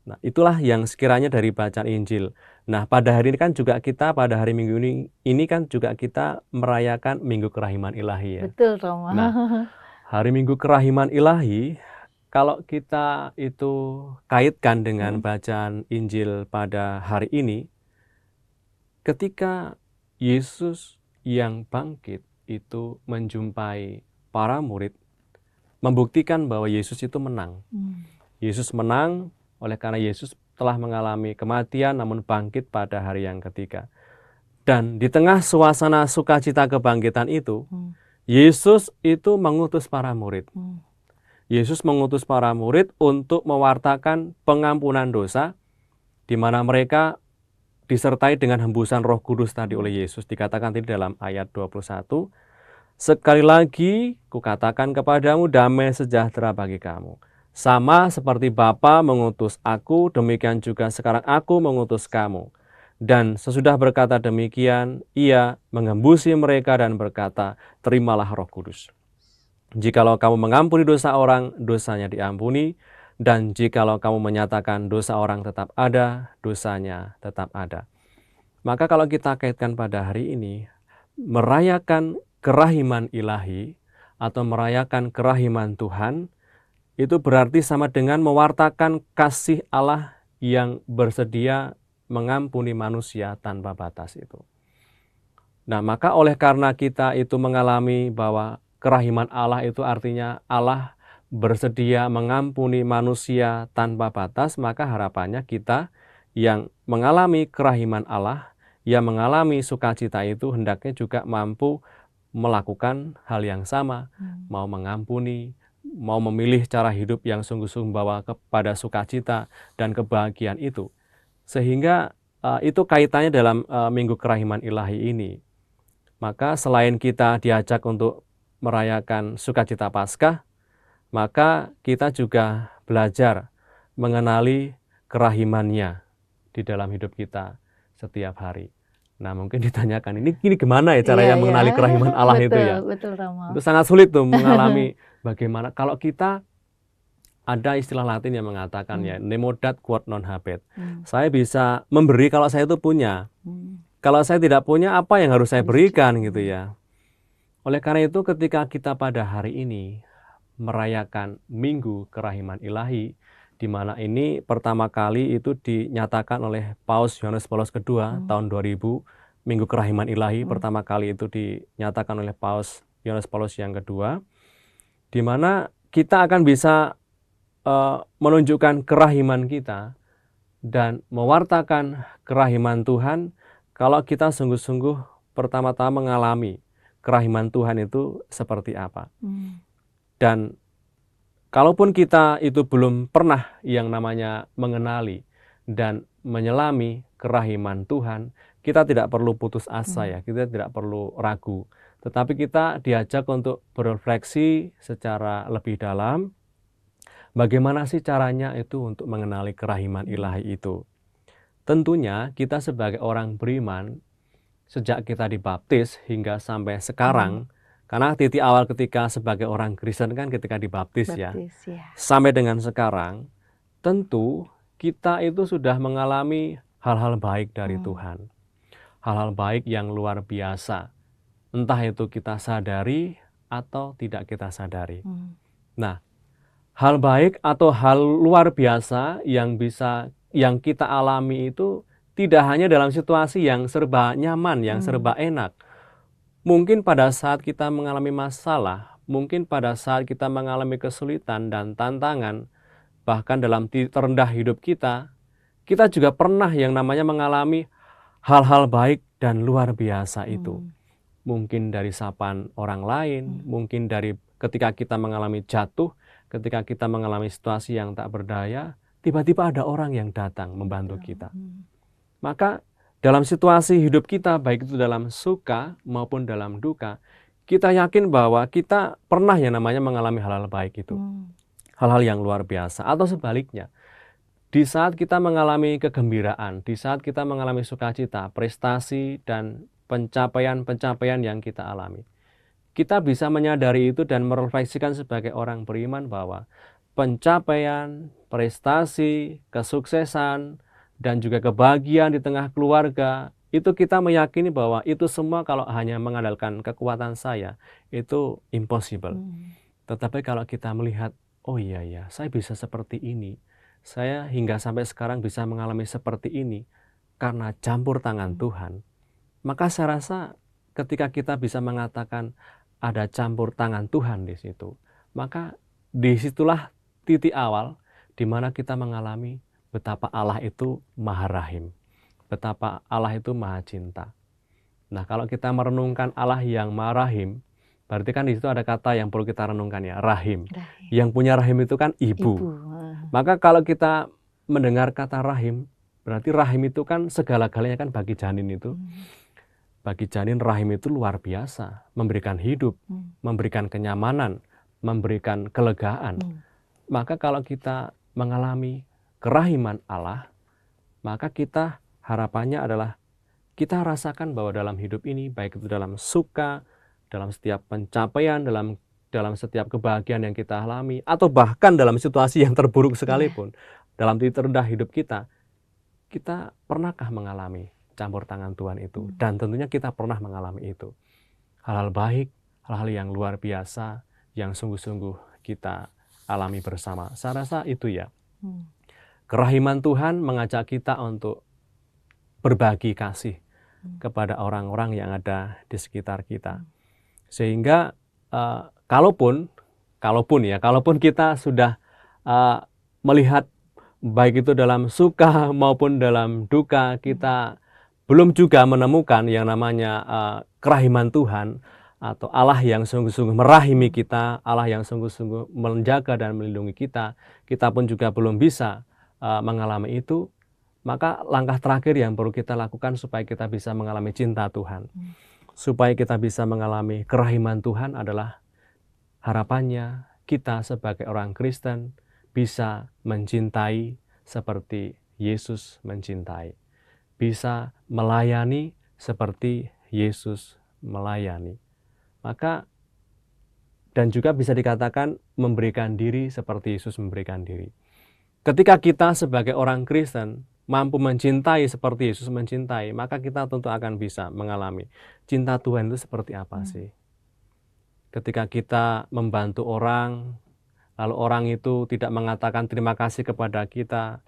Speaker 3: Nah, itulah yang sekiranya dari bacaan Injil. Nah, pada hari ini kan juga kita, pada hari Minggu ini kan juga kita merayakan Minggu Kerahiman Ilahi ya.
Speaker 2: Betul, Romo.
Speaker 3: Nah, hari Minggu Kerahiman Ilahi, kalau kita itu kaitkan dengan bacaan Injil pada hari ini, ketika Yesus yang bangkit itu menjumpai para murid, membuktikan bahwa Yesus itu menang. Yesus menang oleh karena Yesus telah mengalami kematian namun bangkit pada hari yang ketiga. Dan di tengah suasana sukacita kebangkitan itu, Yesus itu mengutus para murid. Yesus mengutus para murid untuk mewartakan pengampunan dosa, di mana mereka disertai dengan hembusan Roh Kudus tadi oleh Yesus. Dikatakan tadi dalam ayat 21, sekali lagi kukatakan kepadamu, damai sejahtera bagi kamu. Sama seperti Bapa mengutus aku, demikian juga sekarang aku mengutus kamu. Dan sesudah berkata demikian, ia mengembusi mereka dan berkata, terimalah Roh Kudus. Jikalau kamu mengampuni dosa orang, dosanya diampuni. Dan jikalau kamu menyatakan dosa orang tetap ada, dosanya tetap ada. Maka kalau kita kaitkan pada hari ini, merayakan kerahiman ilahi atau merayakan kerahiman Tuhan, itu berarti sama dengan mewartakan kasih Allah yang bersedia mengampuni manusia tanpa batas itu. Nah, maka oleh karena kita itu mengalami bahwa kerahiman Allah itu artinya Allah bersedia mengampuni manusia tanpa batas, maka harapannya kita yang mengalami kerahiman Allah, yang mengalami sukacita itu hendaknya juga mampu melakukan hal yang sama, mau mengampuni, mau memilih cara hidup yang sungguh-sungguh membawa kepada sukacita dan kebahagiaan itu. Sehingga itu kaitannya dalam Minggu Kerahiman Ilahi ini. Maka selain kita diajak untuk merayakan sukacita Paskah, maka kita juga belajar mengenali kerahimannya di dalam hidup kita setiap hari. Nah, mungkin ditanyakan, ini gimana ya caranya mengenali kerahiman Allah
Speaker 2: betul,
Speaker 3: itu ya?
Speaker 2: Betul, Romo.
Speaker 3: Itu sangat sulit tuh mengalami bagaimana. Kalau kita ada istilah Latin yang mengatakan ya, nemo dat quod non habet. Saya bisa memberi kalau saya itu punya. Kalau saya tidak punya, apa yang harus saya berikan gitu ya. Oleh karena itu ketika kita pada hari ini merayakan Minggu Kerahiman Ilahi, di mana ini pertama kali itu dinyatakan oleh Paus Yohanes Paulus II tahun 2000, Minggu Kerahiman Ilahi pertama kali itu dinyatakan oleh Paus Yohanes Paulus yang kedua, di mana kita akan bisa menunjukkan kerahiman kita dan mewartakan kerahiman Tuhan kalau kita sungguh-sungguh pertama-tama mengalami kerahiman Tuhan itu seperti apa. Dan kalaupun kita itu belum pernah yang namanya mengenali dan menyelami kerahiman Tuhan, kita tidak perlu putus asa ya, kita tidak perlu ragu. Tetapi kita diajak untuk berefleksi secara lebih dalam, bagaimana sih caranya itu untuk mengenali kerahiman ilahi itu. Tentunya kita sebagai orang beriman, sejak kita dibaptis hingga sampai sekarang, karena titik awal ketika sebagai orang Kristen kan ketika dibaptis ya, sampai dengan sekarang, tentu kita itu sudah mengalami hal-hal baik dari Tuhan. Hal-hal baik yang luar biasa. Entah itu kita sadari atau tidak kita sadari. Nah, hal baik atau hal luar biasa yang kita alami itu tidak hanya dalam situasi yang serba nyaman, yang serba enak. Mungkin pada saat kita mengalami masalah, mungkin pada saat kita mengalami kesulitan dan tantangan, bahkan dalam titik terendah hidup kita juga pernah yang namanya mengalami hal-hal baik dan luar biasa itu. Mungkin dari sapaan orang lain, mungkin dari ketika kita mengalami jatuh, ketika kita mengalami situasi yang tak berdaya, tiba-tiba ada orang yang datang membantu kita. Maka dalam situasi hidup kita, baik itu dalam suka maupun dalam duka, kita yakin bahwa kita pernah yang namanya mengalami hal-hal baik itu. Hal-hal yang luar biasa. Atau sebaliknya, di saat kita mengalami kegembiraan, di saat kita mengalami sukacita, prestasi, dan pencapaian-pencapaian yang kita alami, kita bisa menyadari itu dan merefleksikan sebagai orang beriman bahwa pencapaian, prestasi, kesuksesan, dan juga kebahagiaan di tengah keluarga, itu kita meyakini bahwa itu semua kalau hanya mengandalkan kekuatan saya, itu impossible. Tetapi kalau kita melihat, oh iya ya, saya bisa seperti ini, saya hingga sampai sekarang bisa mengalami seperti ini karena campur tangan Tuhan, maka saya rasa ketika kita bisa mengatakan ada campur tangan Tuhan di situ, maka disitulah titik awal di mana kita mengalami betapa Allah itu Maha Rahim, betapa Allah itu Maha Cinta. Nah, kalau kita merenungkan Allah yang Maha Rahim, berarti kan di situ ada kata yang perlu kita renungkan ya, rahim. Yang punya rahim itu kan ibu. Maka kalau kita mendengar kata rahim, berarti rahim itu kan segala-galanya kan bagi janin itu. Bagi janin rahim itu luar biasa, memberikan hidup, memberikan kenyamanan, memberikan kelegaan. Maka kalau kita mengalami kerahiman Allah, maka kita harapannya adalah kita rasakan bahwa dalam hidup ini, baik itu dalam suka, dalam setiap pencapaian, dalam setiap kebahagiaan yang kita alami, atau bahkan dalam situasi yang terburuk sekalipun, dalam titik terendah hidup kita pernahkah mengalami campur tangan Tuhan itu? Dan tentunya kita pernah mengalami itu. Hal-hal baik, hal-hal yang luar biasa, yang sungguh-sungguh kita alami bersama. Saya rasa itu ya. Kerahiman Tuhan mengajak kita untuk berbagi kasih kepada orang-orang yang ada di sekitar kita. Sehingga kalaupun kita sudah melihat baik itu dalam suka maupun dalam duka, kita belum juga menemukan yang namanya kerahiman Tuhan atau Allah yang sungguh-sungguh merahimi kita, Allah yang sungguh-sungguh menjaga dan melindungi kita, kita pun juga belum bisa mengalami itu, maka langkah terakhir yang perlu kita lakukan supaya kita bisa mengalami cinta Tuhan, supaya kita bisa mengalami kerahiman Tuhan adalah harapannya kita sebagai orang Kristen bisa mencintai seperti Yesus mencintai, bisa melayani seperti Yesus melayani. Maka dan juga bisa dikatakan memberikan diri seperti Yesus memberikan diri. Ketika kita sebagai orang Kristen mampu mencintai seperti Yesus mencintai, maka kita tentu akan bisa mengalami cinta Tuhan itu seperti apa sih. Ketika kita membantu orang, lalu orang itu tidak mengatakan terima kasih kepada kita,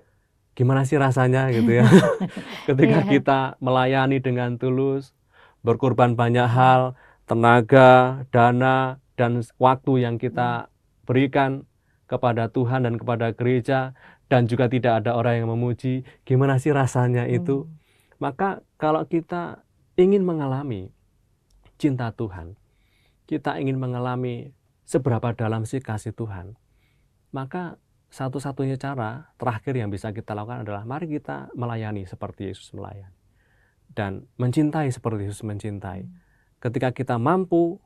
Speaker 3: gimana sih rasanya gitu ya. Ketika kita melayani dengan tulus, berkorban banyak hal, tenaga, dana, dan waktu yang kita berikan kepada Tuhan dan kepada gereja, dan juga tidak ada orang yang memuji, gimana sih rasanya itu. Maka kalau kita ingin mengalami cinta Tuhan, kita ingin mengalami seberapa dalam sih kasih Tuhan, maka satu-satunya cara terakhir yang bisa kita lakukan adalah mari kita melayani seperti Yesus melayani dan mencintai seperti Yesus mencintai. Ketika kita mampu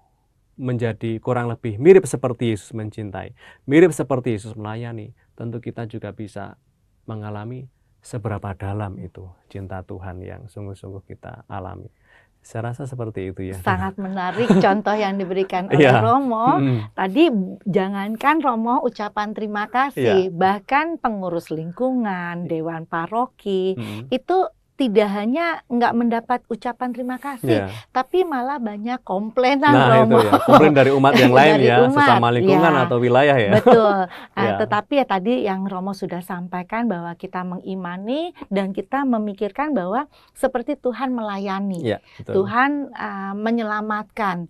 Speaker 3: menjadi kurang lebih mirip seperti Yesus mencintai, mirip seperti Yesus melayani, tentu kita juga bisa mengalami seberapa dalam itu cinta Tuhan yang sungguh-sungguh kita alami. Saya rasa seperti itu ya.
Speaker 2: Sangat menarik contoh yang diberikan oleh Romo. Tadi jangankan Romo ucapan terima kasih, bahkan pengurus lingkungan, dewan paroki, itu tidak hanya nggak mendapat ucapan terima kasih,
Speaker 3: Ya.
Speaker 2: tapi malah banyak komplainan,
Speaker 3: Nah,
Speaker 2: Romo.
Speaker 3: itu ya, komplain dari umat yang lain
Speaker 2: Dari
Speaker 3: ya,
Speaker 2: umat,
Speaker 3: sesama lingkungan
Speaker 2: ya.
Speaker 3: atau wilayah ya.
Speaker 2: Betul.
Speaker 3: Ya.
Speaker 2: Tetapi ya tadi yang Romo sudah sampaikan bahwa kita mengimani dan kita memikirkan bahwa seperti Tuhan melayani,
Speaker 3: Ya, betul.
Speaker 2: Tuhan menyelamatkan.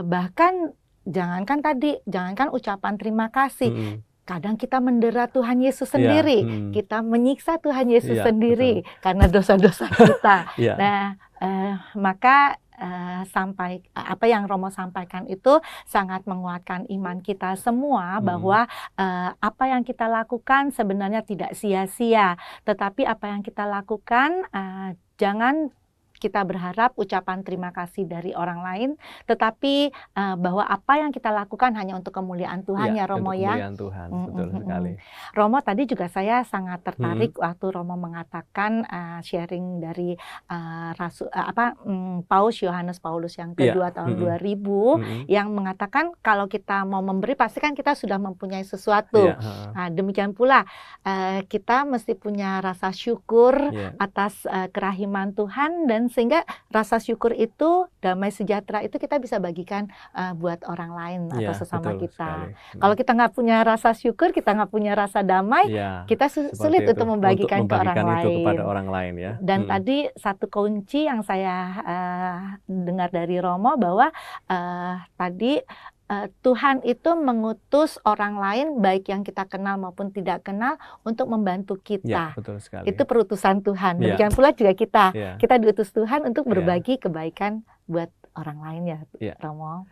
Speaker 2: Bahkan jangankan ucapan terima kasih. Kadang kita mendera Tuhan Yesus sendiri, kita menyiksa Tuhan Yesus sendiri karena dosa-dosa kita. Nah, maka sampai apa yang Romo sampaikan itu sangat menguatkan iman kita semua bahwa apa yang kita lakukan sebenarnya tidak sia-sia, tetapi apa yang kita lakukan jangan kita berharap ucapan terima kasih dari orang lain, tetapi bahwa apa yang kita lakukan hanya untuk kemuliaan Tuhan ya Romo ya.
Speaker 3: Kemuliaan Tuhan, betul sekali.
Speaker 2: Romo tadi juga saya sangat tertarik waktu Romo mengatakan sharing dari Paus Yohanes Paulus yang kedua tahun 2000 yang mengatakan kalau kita mau memberi pasti kan kita sudah mempunyai sesuatu. Nah, demikian pula kita mesti punya rasa syukur atas kerahiman Tuhan, dan sehingga rasa syukur itu, damai sejahtera itu kita bisa bagikan buat orang lain atau sesama kita. Kalau kita nggak punya rasa syukur, kita nggak punya rasa damai, kita sulit untuk membagikan ke orang lain.
Speaker 3: Kepada orang lain ya.
Speaker 2: Dan tadi satu kunci yang saya dengar dari Romo bahwa tadi Tuhan itu mengutus orang lain baik yang kita kenal maupun tidak kenal untuk membantu kita.
Speaker 3: Ya, betul sekali.
Speaker 2: Itu perutusan Tuhan. Demikian pula juga kita diutus Tuhan untuk berbagi kebaikan buat orang lain ya, Romo.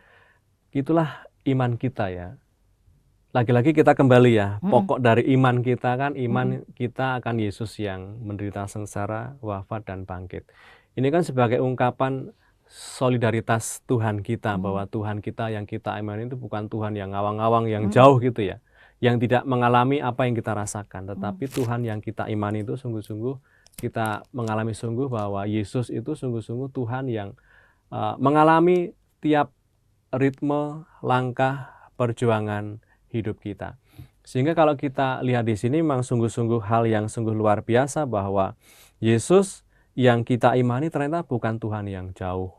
Speaker 3: Itulah iman kita ya. Lagi-lagi kita kembali ya, pokok dari iman kita kan iman kita akan Yesus yang menderita sengsara, wafat dan bangkit. Ini kan sebagai ungkapan solidaritas Tuhan kita, bahwa Tuhan kita yang kita imani itu bukan Tuhan yang ngawang-ngawang, yang jauh gitu ya, yang tidak mengalami apa yang kita rasakan, tetapi Tuhan yang kita imani itu sungguh-sungguh kita mengalami sungguh bahwa Yesus itu sungguh-sungguh Tuhan yang mengalami tiap ritme, langkah, perjuangan hidup kita. Sehingga kalau kita lihat di sini memang sungguh-sungguh hal yang sungguh luar biasa bahwa Yesus yang kita imani ternyata bukan Tuhan yang jauh,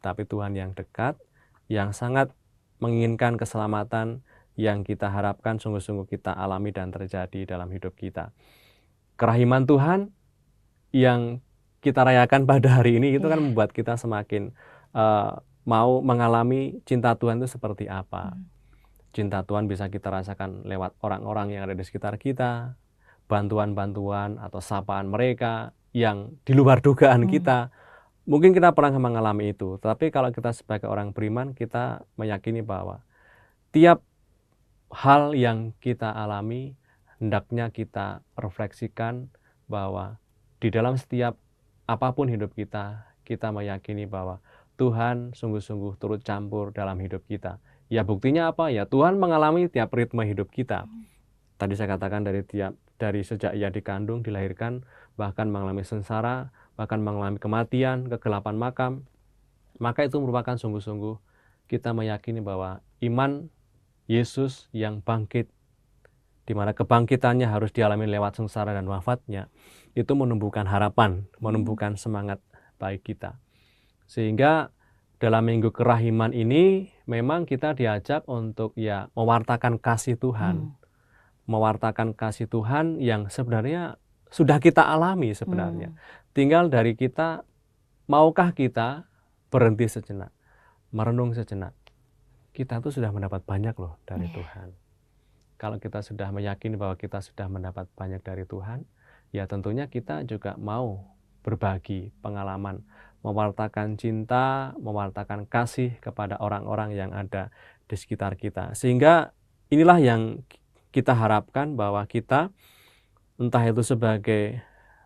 Speaker 3: tapi Tuhan yang dekat, yang sangat menginginkan keselamatan yang kita harapkan sungguh-sungguh kita alami dan terjadi dalam hidup kita. Kerahiman Tuhan yang kita rayakan pada hari ini itu kan membuat kita semakin mau mengalami cinta Tuhan itu seperti apa. Cinta Tuhan bisa kita rasakan lewat orang-orang yang ada di sekitar kita, bantuan-bantuan atau sapaan mereka yang di luar dugaan kita. Mungkin kita pernah mengalami itu, tapi kalau kita sebagai orang beriman, kita meyakini bahwa tiap hal yang kita alami, hendaknya kita refleksikan bahwa di dalam setiap apapun hidup kita, kita meyakini bahwa Tuhan sungguh-sungguh turut campur dalam hidup kita. Ya buktinya apa? Ya Tuhan mengalami tiap ritme hidup kita. Tadi saya katakan dari sejak ia dikandung, dilahirkan, bahkan mengalami sengsara, bahkan mengalami kematian, kegelapan makam, maka itu merupakan sungguh-sungguh kita meyakini bahwa iman Yesus yang bangkit, di mana kebangkitannya harus dialami lewat sengsara dan wafatnya, itu menumbuhkan harapan, menumbuhkan semangat baik kita. Sehingga dalam minggu kerahiman ini memang kita diajak untuk ya mewartakan kasih Tuhan, mewartakan kasih Tuhan yang sebenarnya sudah kita alami sebenarnya. Tinggal dari kita, maukah kita berhenti sejenak, merenung sejenak. Kita tuh sudah mendapat banyak loh dari Tuhan. Kalau kita sudah meyakini bahwa kita sudah mendapat banyak dari Tuhan, ya tentunya kita juga mau berbagi pengalaman, mewartakan cinta, mewartakan kasih kepada orang-orang yang ada di sekitar kita. Sehingga inilah yang kita harapkan bahwa kita, entah itu sebagai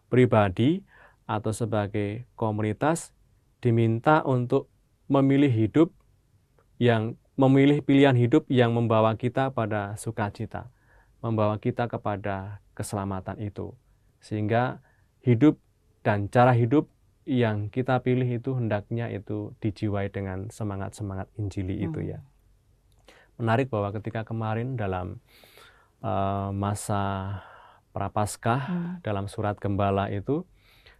Speaker 3: pribadi atau sebagai komunitas, diminta untuk memilih pilihan hidup yang membawa kita pada sukacita, membawa kita kepada keselamatan itu. Sehingga hidup dan cara hidup yang kita pilih itu hendaknya itu dijiwai dengan semangat-semangat Injili itu ya. Menarik bahwa ketika kemarin dalam masa Prapaskah, dalam surat Gembala itu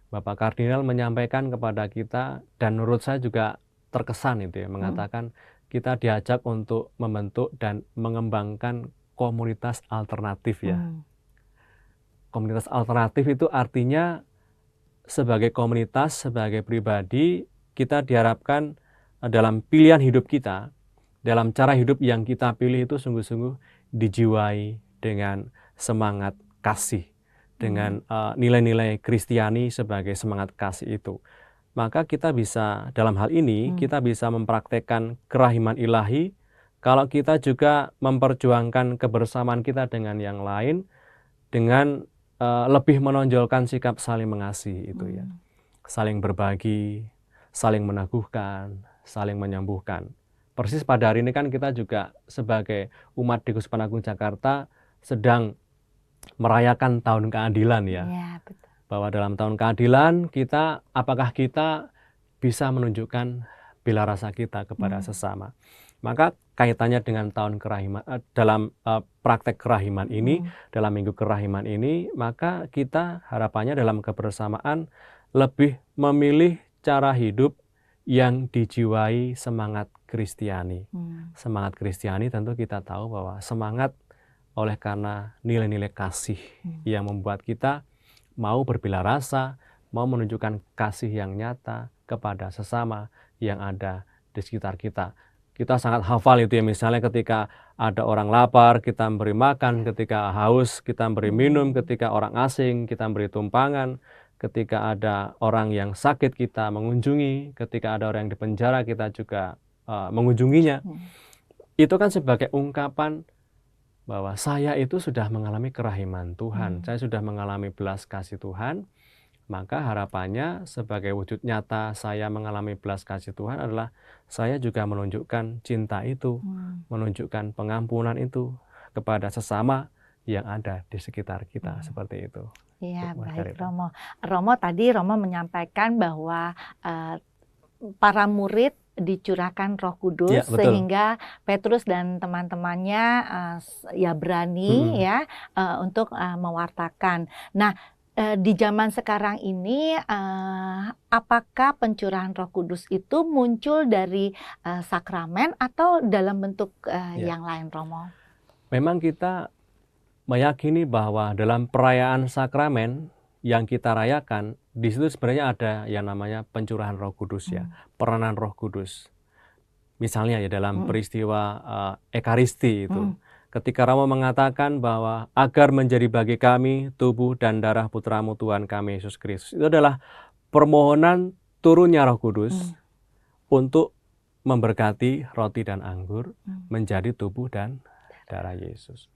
Speaker 3: Bapak Kardinal menyampaikan kepada kita, dan menurut saya juga terkesan itu ya, mengatakan kita diajak untuk membentuk dan mengembangkan komunitas alternatif ya. Komunitas alternatif itu artinya sebagai komunitas, sebagai pribadi, kita diharapkan dalam pilihan hidup kita, dalam cara hidup yang kita pilih itu sungguh-sungguh dijiwai dengan semangat kasih, dengan nilai-nilai Kristiani sebagai semangat kasih itu. Maka kita bisa, dalam hal ini, kita bisa mempraktekkan kerahiman ilahi kalau kita juga memperjuangkan kebersamaan kita dengan yang lain dengan lebih menonjolkan sikap saling mengasihi itu ya. Saling berbagi, saling meneguhkan, saling menyembuhkan. Persis pada hari ini kan kita juga sebagai umat di Keuskupan Agung Jakarta sedang merayakan tahun keadilan ya.
Speaker 2: Ya, betul.
Speaker 3: Bahwa dalam tahun keadilan apakah kita bisa menunjukkan bela rasa kita kepada sesama. Maka kaitannya dengan tahun kerahiman, dalam praktek kerahiman ini, dalam minggu kerahiman ini, maka kita harapannya dalam kebersamaan lebih memilih cara hidup yang dijiwai semangat Kristiani. Semangat Kristiani tentu kita tahu bahwa semangat oleh karena nilai-nilai kasih yang membuat kita mau berbela rasa, mau menunjukkan kasih yang nyata kepada sesama yang ada di sekitar kita. Kita sangat hafal itu ya, misalnya ketika ada orang lapar, kita memberi makan, ketika haus, kita memberi minum, ketika orang asing, kita memberi tumpangan, ketika ada orang yang sakit, kita mengunjungi, ketika ada orang yang dipenjara, kita juga mengunjunginya. Itu kan sebagai ungkapan bahwa saya itu sudah mengalami kerahiman Tuhan, saya sudah mengalami belas kasih Tuhan, maka harapannya sebagai wujud nyata saya mengalami belas kasih Tuhan adalah saya juga menunjukkan cinta itu, menunjukkan pengampunan itu kepada sesama yang ada di sekitar kita, seperti itu.
Speaker 2: Iya, baik Romo. Romo menyampaikan bahwa para murid dicurahkan Roh Kudus
Speaker 3: ya,
Speaker 2: sehingga Petrus dan teman-temannya ya berani ya untuk mewartakan. Nah, di zaman sekarang ini apakah pencurahan Roh Kudus itu muncul dari sakramen atau dalam bentuk yang lain, Romo?
Speaker 3: Memang kita meyakini bahwa dalam perayaan sakramen yang kita rayakan, di situ sebenarnya ada yang namanya pencurahan Roh Kudus ya, peranan Roh Kudus. Misalnya ya dalam peristiwa Ekaristi itu, ketika Romo mengatakan bahwa agar menjadi bagi kami tubuh dan darah putramu Tuhan kami Yesus Kristus, itu adalah permohonan turunnya Roh Kudus untuk memberkati roti dan anggur menjadi tubuh dan darah Yesus.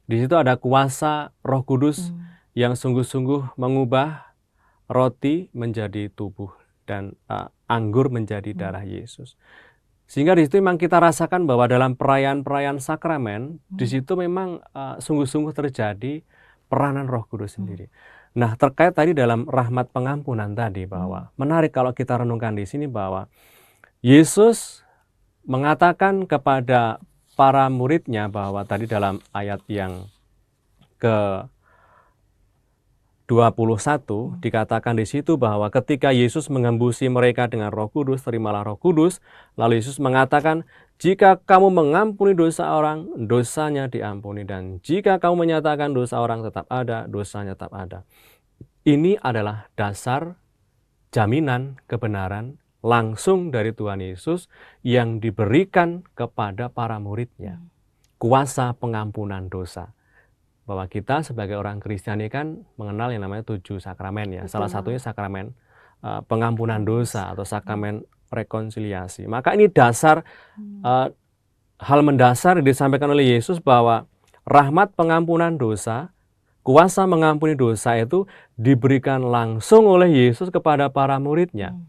Speaker 3: Di situ ada kuasa Roh Kudus yang sungguh-sungguh mengubah roti menjadi tubuh dan anggur menjadi darah Yesus. Sehingga di situ memang kita rasakan bahwa dalam perayaan-perayaan sakramen, di situ memang sungguh-sungguh terjadi peranan Roh Kudus sendiri. Nah, terkait tadi dalam rahmat pengampunan tadi, bahwa menarik kalau kita renungkan di sini bahwa Yesus mengatakan kepada para muridnya bahwa tadi dalam ayat yang ke-21 dikatakan di situ bahwa ketika Yesus mengembusi mereka dengan Roh Kudus, terimalah Roh Kudus. Lalu Yesus mengatakan, jika kamu mengampuni dosa orang, dosanya diampuni. Dan jika kamu menyatakan dosa orang tetap ada, dosanya tetap ada. Ini adalah dasar jaminan kebenaran langsung dari Tuhan Yesus yang diberikan kepada para muridnya. Kuasa pengampunan dosa. Bahwa kita sebagai orang Kristiani kan mengenal yang namanya 7 sakramen ya. Salah satunya sakramen pengampunan dosa atau sakramen rekonsiliasi. Maka ini dasar, hal mendasar disampaikan oleh Yesus bahwa rahmat pengampunan dosa, kuasa mengampuni dosa itu diberikan langsung oleh Yesus kepada para muridnya.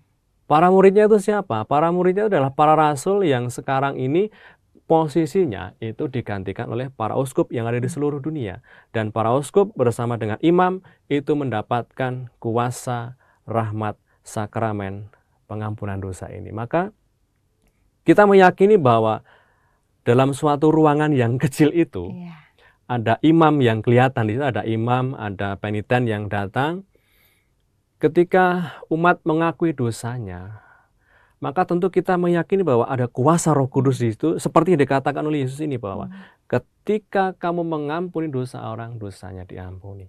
Speaker 3: Para muridnya itu siapa? Para muridnya itu adalah para rasul yang sekarang ini posisinya itu digantikan oleh para uskup yang ada di seluruh dunia. Dan para uskup bersama dengan imam itu mendapatkan kuasa rahmat sakramen pengampunan dosa ini. Maka kita meyakini bahwa dalam suatu ruangan yang kecil itu ada imam yang kelihatan. Di situ ada imam, ada peniten yang datang. ketika umat mengakui dosanya, maka tentu kita meyakini bahwa ada kuasa Roh Kudus di situ, seperti yang dikatakan oleh Yesus ini, bahwa ketika kamu mengampuni dosa orang, dosanya diampuni.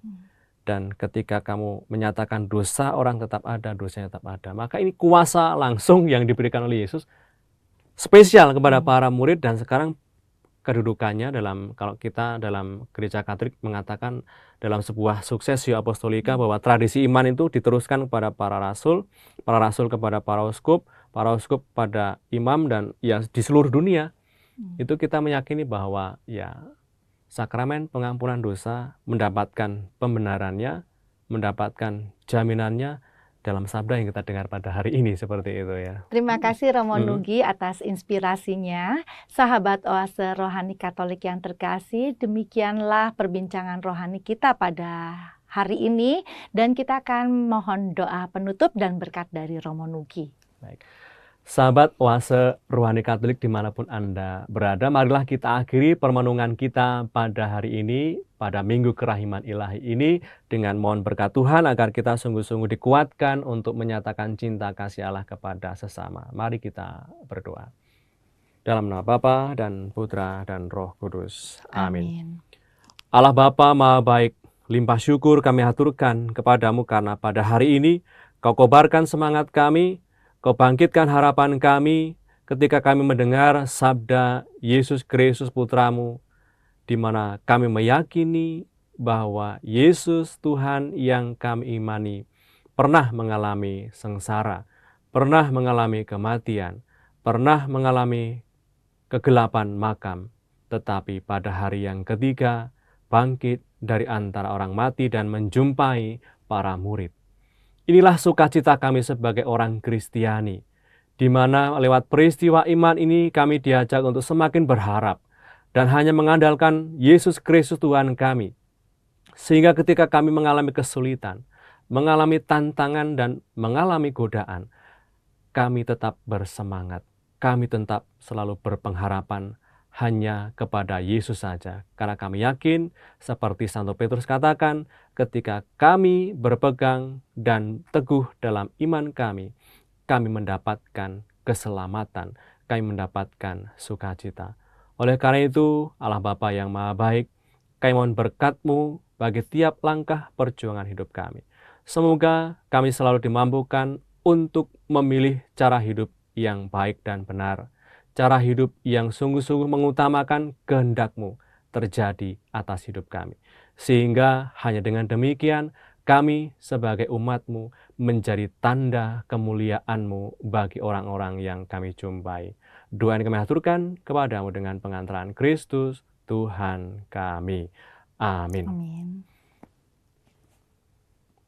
Speaker 3: Dan ketika kamu menyatakan dosa orang tetap ada, dosanya tetap ada. Maka ini kuasa langsung yang diberikan oleh Yesus spesial kepada para murid, dan sekarang kedudukannya kalau kita dalam gereja Katolik mengatakan dalam sebuah suksesio apostolika bahwa tradisi iman itu diteruskan kepada para rasul kepada para uskup pada imam, dan ya di seluruh dunia. Itu kita meyakini bahwa ya sakramen pengampunan dosa mendapatkan pembenarannya, mendapatkan jaminannya dalam sabda yang kita dengar pada hari ini, seperti itu ya.
Speaker 2: Terima kasih Romo Nugi atas inspirasinya. Sahabat Oase Rohani Katolik yang terkasih, demikianlah perbincangan rohani kita pada hari ini, dan kita akan mohon doa penutup dan berkat dari Romo Nugi.
Speaker 3: Baik. Sahabat Oase Rohani Katolik dimanapun Anda berada, marilah kita akhiri permenungan kita pada hari ini, pada Minggu Kerahiman Ilahi ini, dengan mohon berkat Tuhan agar kita sungguh-sungguh dikuatkan untuk menyatakan cinta kasih Allah kepada sesama. Mari kita berdoa. Dalam nama Bapa dan Putra dan Roh Kudus. Amin. Allah Bapa Maha Baik, limpah syukur kami haturkan kepadamu karena pada hari ini Kau kobarkan semangat kami, Kau bangkitkan harapan kami ketika kami mendengar sabda Yesus Kristus Putramu, di mana kami meyakini bahwa Yesus Tuhan yang kami imani pernah mengalami sengsara, pernah mengalami kematian, pernah mengalami kegelapan makam, tetapi pada hari yang ketiga bangkit dari antara orang mati dan menjumpai para murid. Inilah sukacita kami sebagai orang Kristiani, di mana lewat peristiwa iman ini kami diajak untuk semakin berharap dan hanya mengandalkan Yesus Kristus Tuhan kami. Sehingga ketika kami mengalami kesulitan, mengalami tantangan dan mengalami godaan, kami tetap bersemangat, kami tetap selalu berpengharapan hanya kepada Yesus saja. Karena kami yakin, seperti Santo Petrus katakan, ketika kami berpegang dan teguh dalam iman kami mendapatkan keselamatan, kami mendapatkan sukacita. Oleh karena itu, Allah Bapa yang Maha Baik, kami mohon berkat-Mu bagi tiap langkah perjuangan hidup kami. Semoga kami selalu dimampukan untuk memilih cara hidup yang baik dan benar, cara hidup yang sungguh-sungguh mengutamakan kehendak-Mu terjadi atas hidup kami. Sehingga hanya dengan demikian kami sebagai umat-Mu menjadi tanda kemuliaan-Mu bagi orang-orang yang kami jumpai. Doa yang kami haturkan kepadamu dengan pengantaran Kristus Tuhan kami. Amin.
Speaker 2: Amin.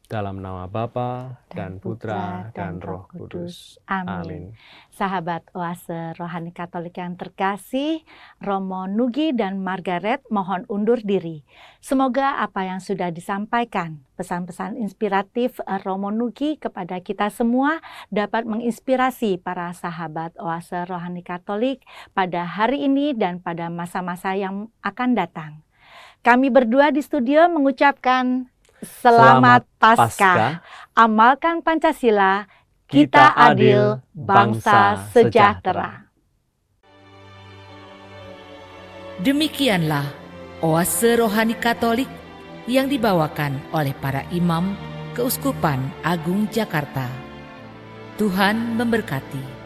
Speaker 3: Dalam nama Bapa dan Putra dan Roh Kudus. Amin.
Speaker 2: Sahabat Oase Rohani Katolik yang terkasih, Romo Nugi dan Margaret mohon undur diri. Semoga apa yang sudah disampaikan, pesan-pesan inspiratif Romo Nugi kepada kita semua dapat menginspirasi para sahabat Oase Rohani Katolik pada hari ini dan pada masa-masa yang akan datang. Kami berdua di studio mengucapkan Selamat Paskah, amalkan Pancasila, kita adil, bangsa sejahtera.
Speaker 1: Demikianlah Oase Rohani Katolik yang dibawakan oleh para imam Keuskupan Agung Jakarta. Tuhan memberkati.